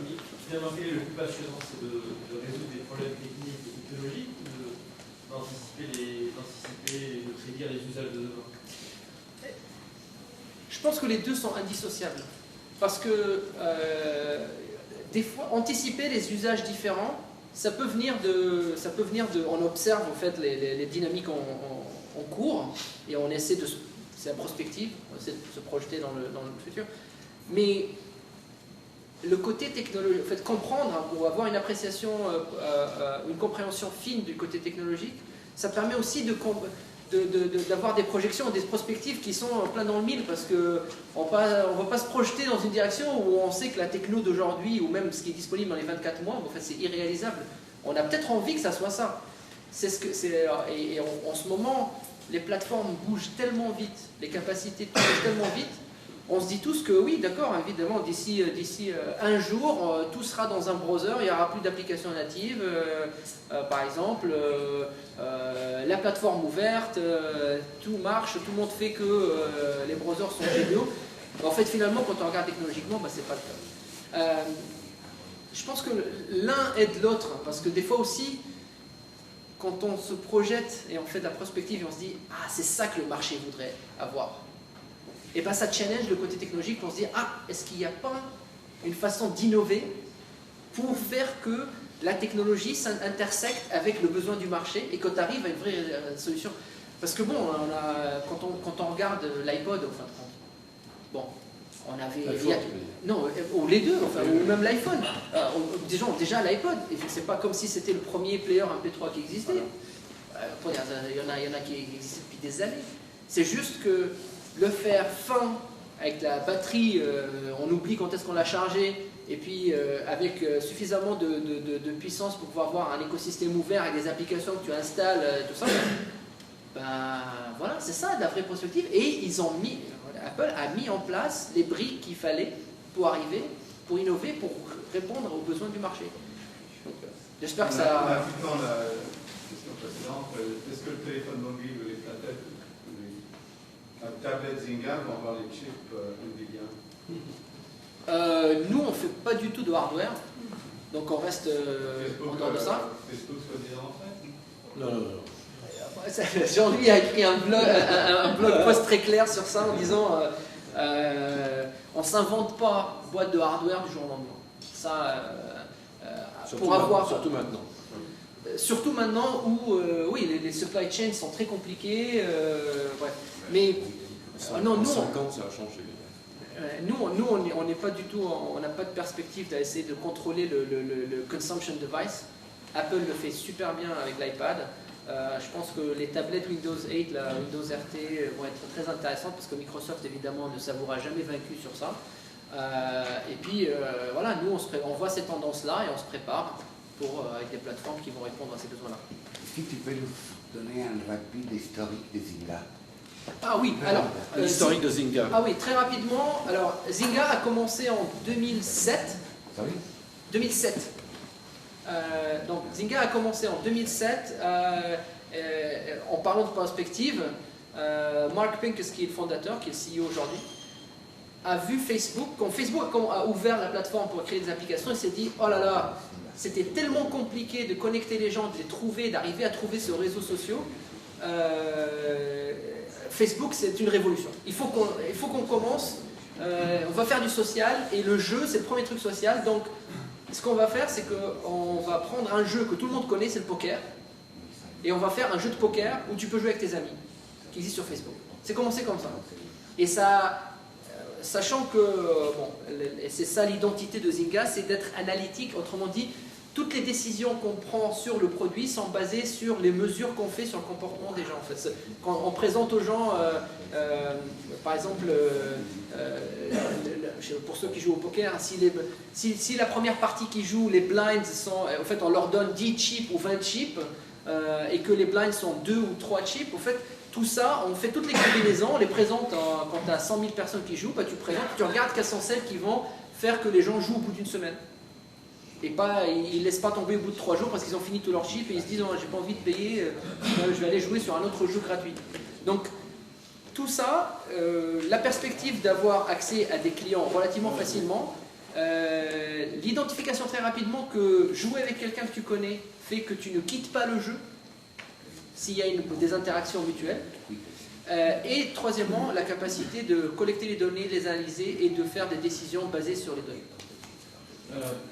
Finalement, quel est le plus passionnant? C'est de résoudre des problèmes techniques et technologiques ou d'anticiper et de prédire les usages de demain? Je pense que les deux sont indissociables. Parce que des fois, anticiper les usages différents, ça peut venir de... On observe en fait les dynamiques en cours et on essaie de... C'est la prospective, on essaie de se projeter dans le futur. Mais le côté technologique, en fait, comprendre ou avoir une appréciation, une compréhension fine du côté technologique, ça permet aussi d'avoir des projections, des prospectives qui sont plein dans le mille, parce qu'on ne va pas se projeter dans une direction où on sait que la techno d'aujourd'hui, ou même ce qui est disponible dans les 24 mois, en fait, c'est irréalisable. On a peut-être envie que ça soit ça. Et en ce moment, les plateformes bougent tellement vite, les capacités bougent tellement vite, on se dit tous que oui, d'accord, évidemment, d'ici un jour, tout sera dans un browser, il n'y aura plus d'applications natives, par exemple, la plateforme ouverte, tout marche, tout le monde fait que les browsers sont géniaux. En fait, finalement, quand on regarde technologiquement, c'est pas le cas. Je pense que l'un aide l'autre, parce que des fois aussi, quand on se projette et on fait de la prospective et on se dit « Ah, c'est ça que le marché voudrait avoir », et bien ça challenge le côté technologique pour se dire « Ah, est-ce qu'il n'y a pas une façon d'innover pour faire que la technologie s'intersecte avec le besoin du marché et que tu arrives à une vraie solution ?» Parce que bon, quand on regarde l'iPod, enfin, bon, on avait... Non, ou les deux, enfin, ou même l'iPhone. Déjà l'iPod, c'est pas comme si c'était le premier player MP3 qui existait. Il y en a qui existent depuis des années. C'est juste que le faire fin, avec la batterie, on oublie quand est-ce qu'on l'a chargé, et puis avec suffisamment de puissance pour pouvoir avoir un écosystème ouvert avec des applications que tu installes, tout ça, voilà, c'est ça la vraie prospective. Et Apple a mis en place les briques qu'il fallait pour arriver, pour innover, pour répondre aux besoins du marché. J'espère que ça... Rapidement, la question précédente, est-ce que le téléphone mobile ou les tablettes Zynga vont avoir les chips Nvidia? Nous, on ne fait pas du tout de hardware, donc on reste en dehors de ça. Facebook soi-disant en fait? Non. Jean-Louis a écrit un blog post très clair sur ça en disant on ne s'invente pas boîte de hardware du jour au lendemain. Ça, surtout maintenant. Surtout maintenant où oui, les supply chains sont très compliqués. Bref. Mais en 5 ans, ça a changé. Nous, on n'est pas du tout, on n'a pas de perspective d'essayer de contrôler le consumption device. Apple le fait super bien avec l'iPad. Je pense que les tablettes Windows 8, la Windows RT vont être très intéressantes parce que Microsoft évidemment ne s'avouera jamais vaincu sur ça. Et puis voilà, nous on voit ces tendances-là et on se prépare avec des plateformes qui vont répondre à ces besoins-là. Est-ce que tu peux nous donner un rapide historique de Zynga? Ah oui, alors... L'historique de Zynga. Ah oui, très rapidement. Alors, Zynga a commencé en 2007. Sorry? 2007. Donc, Zynga a commencé en 2007. En parlant de perspective, Mark Pincus, qui est le fondateur, qui est le CEO aujourd'hui, a vu Facebook. Quand Facebook a ouvert la plateforme pour créer des applications, il s'est dit, oh là là, c'était tellement compliqué de connecter les gens, de les trouver, d'arriver à trouver ces réseaux sociaux. Facebook, c'est une révolution. Il faut qu'on commence. On va faire du social et le jeu, c'est le premier truc social. Donc, ce qu'on va faire, c'est qu'on va prendre un jeu que tout le monde connaît, c'est le poker. Et on va faire un jeu de poker où tu peux jouer avec tes amis, qui existe sur Facebook. C'est commencé comme ça. Et ça, sachant que, c'est ça l'identité de Zynga, c'est d'être analytique. Autrement dit, toutes les décisions qu'on prend sur le produit sont basées sur les mesures qu'on fait sur le comportement des gens. En fait, quand on présente aux gens, par exemple, pour ceux qui jouent au poker, si la première partie qui joue, les blinds sont, en fait, on leur donne 10 chips ou 20 chips, et que les blinds sont 2 ou 3 chips, en fait, tout ça, on fait toutes les combinaisons, on les présente quand tu as 100 000 personnes qui jouent, tu présentes, tu regardes quelles sont celles qui vont faire que les gens jouent au bout d'une semaine. Et ils ne laissent pas tomber au bout de 3 jours parce qu'ils ont fini tous leurs chips et ils se disent oh, j'ai pas envie de payer, je vais aller jouer sur un autre jeu gratuit. Donc tout ça, la perspective d'avoir accès à des clients relativement facilement, l'identification très rapidement que jouer avec quelqu'un que tu connais fait que tu ne quittes pas le jeu s'il y a des interactions mutuelles. Et troisièmement, la capacité de collecter les données, les analyser et de faire des décisions basées sur les données.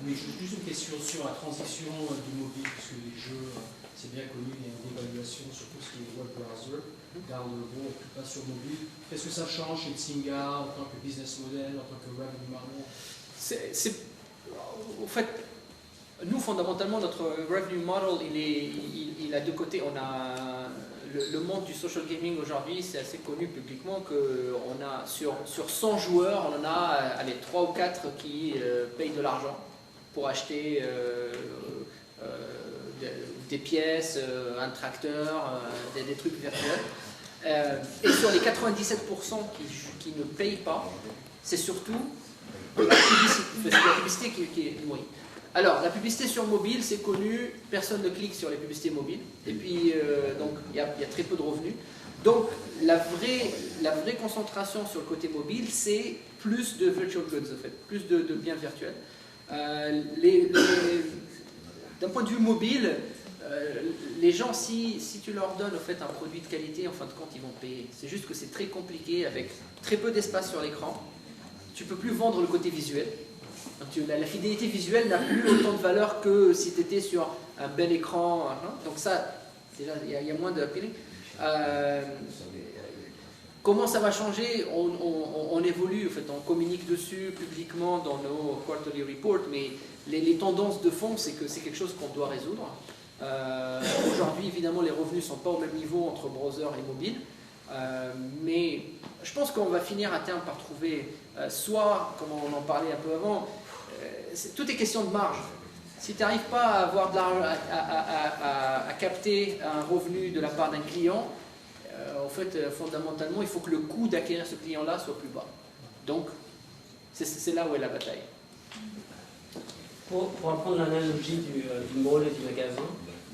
Oui, j'ai juste une question sur la transition du mobile, puisque les jeux, c'est bien connu, il y a une dévaluation sur tout ce qui est web browser, garde le bon, pas sur mobile. Qu'est-ce que ça change chez Zynga en tant que business model, en tant que revenue model? En fait, nous fondamentalement, notre revenue model, il a deux côtés. On a le monde du social gaming aujourd'hui, c'est assez connu publiquement qu'on a sur 100 joueurs, on en a 3 ou 4 qui payent de l'argent pour acheter des pièces, un tracteur, des trucs virtuels. Et sur les 97% qui ne payent pas, c'est surtout la publicité qui est nourrie. Alors, la publicité sur mobile, c'est connu, personne ne clique sur les publicités mobiles, et puis donc il y a très peu de revenus. Donc, la vraie concentration sur le côté mobile, c'est plus de virtual goods, en fait, plus de biens virtuels. D'un point de vue mobile, les gens, si tu leur donnes en fait, un produit de qualité, en fin de compte, ils vont payer. C'est juste que c'est très compliqué, avec très peu d'espace sur l'écran. Tu ne peux plus vendre le côté visuel. Donc, la fidélité visuelle n'a plus autant de valeur que si tu étais sur un bel écran. Donc ça, déjà, il y a moins de appealing. Comment ça va changer? On évolue, en fait, on communique dessus publiquement dans nos quarterly reports, mais les tendances de fond, c'est que c'est quelque chose qu'on doit résoudre. Aujourd'hui, évidemment, les revenus ne sont pas au même niveau entre browser et mobile, mais je pense qu'on va finir à terme par trouver, soit, comme on en parlait un peu avant, tout est question de marge. Si tu n'arrives pas à avoir à capter un revenu de la part d'un client, en fait, fondamentalement, il faut que le coût d'acquérir ce client-là soit plus bas. Donc, c'est là où est la bataille. Pour reprendre l'analogie du mall et du magasin,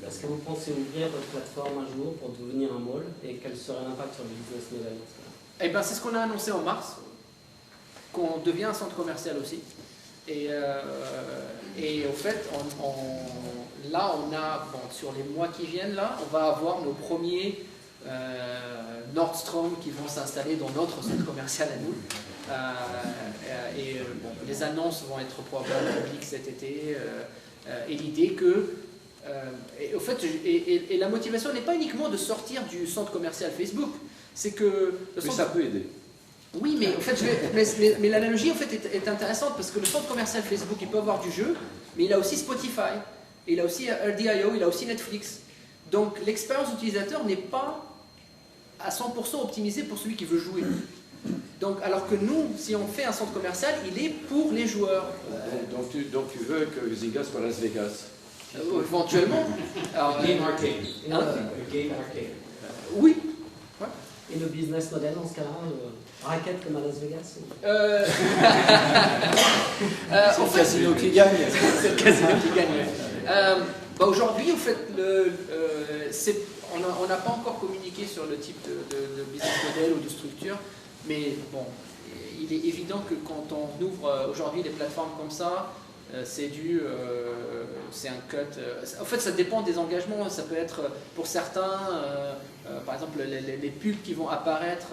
est-ce que vous pensez ouvrir votre plateforme un jour pour devenir un mall et quel serait l'impact sur le business model? Eh ben, c'est ce qu'on a annoncé en mars, qu'on devient un centre commercial aussi. Et en fait, là, on a, sur les mois qui viennent, là, on va avoir nos premiers Nordstrom qui vont s'installer dans notre centre commercial à nous. Les annonces vont être probablement publiques cet été. Et l'idée que... en fait, la motivation n'est pas uniquement de sortir du centre commercial Facebook, c'est que... Mais ça peut aider. Oui, mais en fait, mais l'analogie en fait est intéressante parce que le centre commercial Facebook, il peut avoir du jeu, mais il a aussi Spotify, il a aussi RDIO, il a aussi Netflix. Donc l'expérience utilisateur n'est pas à 100% optimisée pour celui qui veut jouer. Donc, alors que nous, si on fait un centre commercial, il est pour les joueurs. Donc tu veux que Zynga soit Las Vegas? Éventuellement. Alors, Game arcade. Hein? Game arcade. Oui. Et le business model dans ce cas-là, raquette comme à Las Vegas C'est le casino qui gagne. C'est le casino qui gagne. Aujourd'hui, en fait, on n'a pas encore communiqué sur le type de business model ou de structure, mais bon, il est évident que quand on ouvre aujourd'hui des plateformes comme ça, c'est un cut. En fait, ça dépend des engagements. Ça peut être pour certains, par exemple, les pubs qui vont apparaître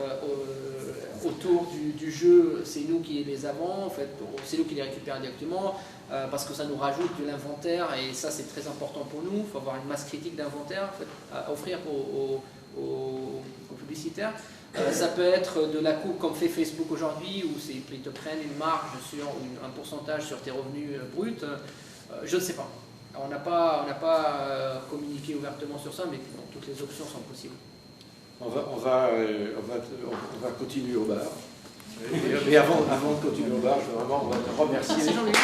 autour du jeu, c'est nous qui les avons. En fait, c'est nous qui les récupérons directement parce que ça nous rajoute de l'inventaire et ça, c'est très important pour nous. Il faut avoir une masse critique d'inventaire en fait, à offrir aux publicitaires. Ça peut être de la coupe comme fait Facebook aujourd'hui, où ils te prennent une marge sur un pourcentage sur tes revenus bruts. Je ne sais pas. On n'a pas communiqué ouvertement sur ça, mais bon, toutes les options sont possibles. On va continuer au bar. Mais avant de continuer au bar, je veux vraiment te remercier. Merci Jean-Luc.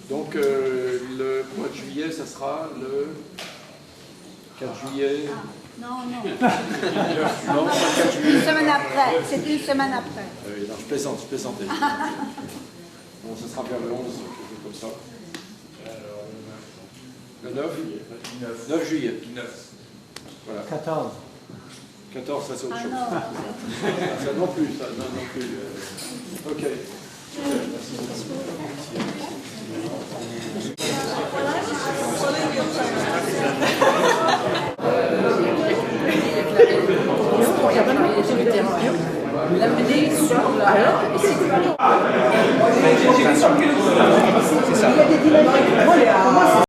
Donc le mois de juillet, ça sera le 4 juillet. Non, non. Non, pas le 4 juillet. Une semaine après. C'est une semaine après. Oui, non, je plaisantais. Bon, ça sera vers le 11, quelque chose comme ça. Le 9 juillet. 9. Voilà. 14. 14, ça c'est autre chose. Non. Ça non plus, ça non plus. Ok. Merci.